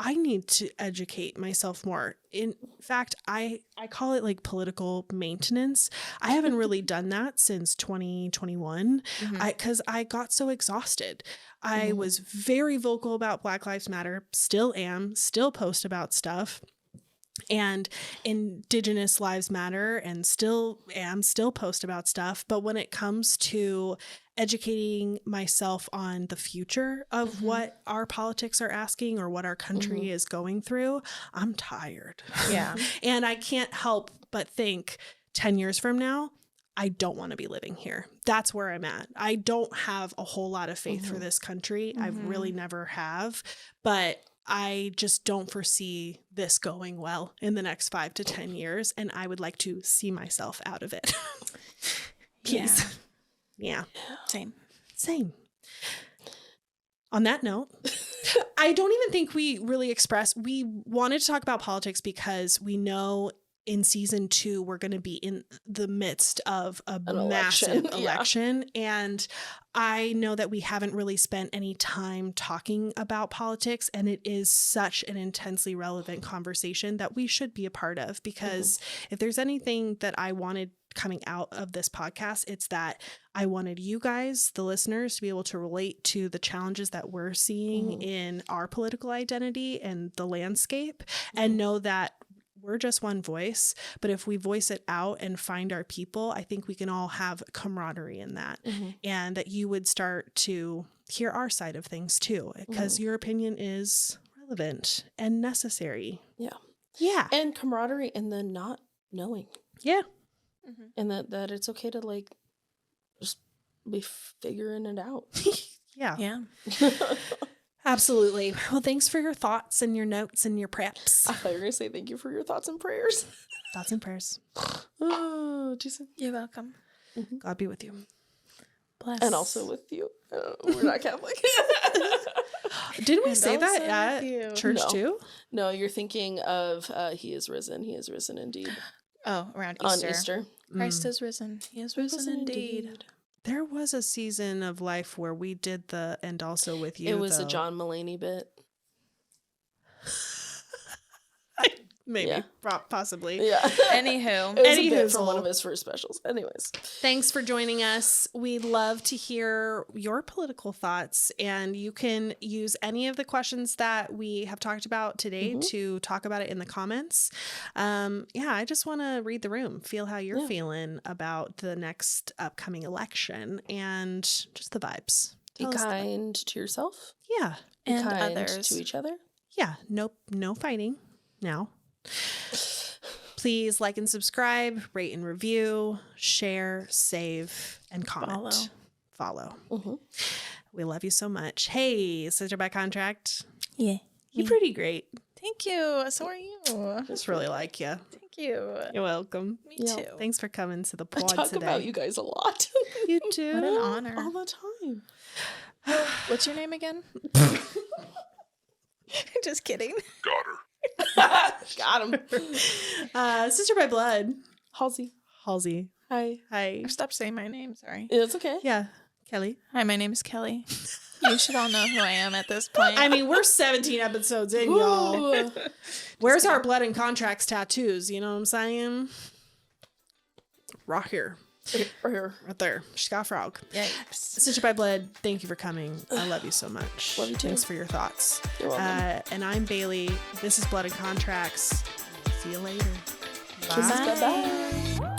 I need to educate myself more. In fact, I call it like political maintenance. I haven't really done that since 2021 because I got so exhausted. I was very vocal about Black Lives Matter, still am, still post about stuff. And Indigenous Lives Matter, and still post about stuff. But when it comes to educating myself on the future of what our politics are asking or what our country is going through, I'm tired. Yeah. And I can't help but think 10 years from now, I don't want to be living here. That's where I'm at. I don't have a whole lot of faith for this country. I really never have. But I just don't foresee this going well in the next 5 to 10 years. And I would like to see myself out of it. Please. Yeah. Same. On that note, I don't even think we really we wanted to talk about politics because we know in season 2, we're going to be in the midst of a massive election. And I know that we haven't really spent any time talking about politics, and it is such an intensely relevant conversation that we should be a part of, because if there's anything that I wanted coming out of this podcast, it's that I wanted you guys, the listeners, to be able to relate to the challenges that we're seeing in our political identity and the landscape, and know that we're just one voice, but if we voice it out and find our people, I think we can all have camaraderie in that, and that you would start to hear our side of things too, because your opinion is relevant and necessary. Yeah. And camaraderie in the not knowing. Yeah. And that it's okay to like just be figuring it out. Yeah. Absolutely. Well, thanks for your thoughts and your notes and your preps. I thought you were going to say thank you for your thoughts and prayers. Thoughts and prayers. Oh, Jesus. You're welcome. God be with you. Bless. And also with you. We're not Catholic. Didn't we say that at church too? No, you're thinking of He is risen. He is risen indeed. Oh, around Easter. On Easter. Christ is risen. He is risen indeed. There was a season of life where we did the and also with you. It was a John Mulaney bit. Maybe. Possibly. Yeah. Anywho. It was a bit from one of his first specials. Anyways. Thanks for joining us. We love to hear your political thoughts, and you can use any of the questions that we have talked about today to talk about it in the comments. I just want to read the room, feel how you're feeling about the next upcoming election and just the vibes. Be kind to yourself. Yeah. Be and kind others. to each other. Yeah. No fighting now. Please like and subscribe, rate and review, share, save, and comment. Follow. We love you so much. Hey, Sister by Contract. Yeah. You're pretty great. Thank you. So are you. Just really like you. Thank you. You're welcome. Me too. Thanks for coming to the pod I talk today. about you guys a lot. You too. What an honor. All the time. What's your name again? Just kidding. Got her. Got him. Sister by Blood. Halsey. Hi. Hi. Stop saying my name. Sorry. It's okay. Yeah. Kelly. Hi, my name is Kelly. You should all know who I am at this point. I mean, we're 17 episodes in, y'all. Where's our blood and contracts tattoos? You know what I'm saying? Right here. Right there. She's got a frog. Yikes. Sister by Blood, thank you for coming. I love you so much. Love you too. Thanks for your thoughts. You're welcome. And I'm Bailey. This is Blood and Contracts. See you later. Bye. Bye-bye.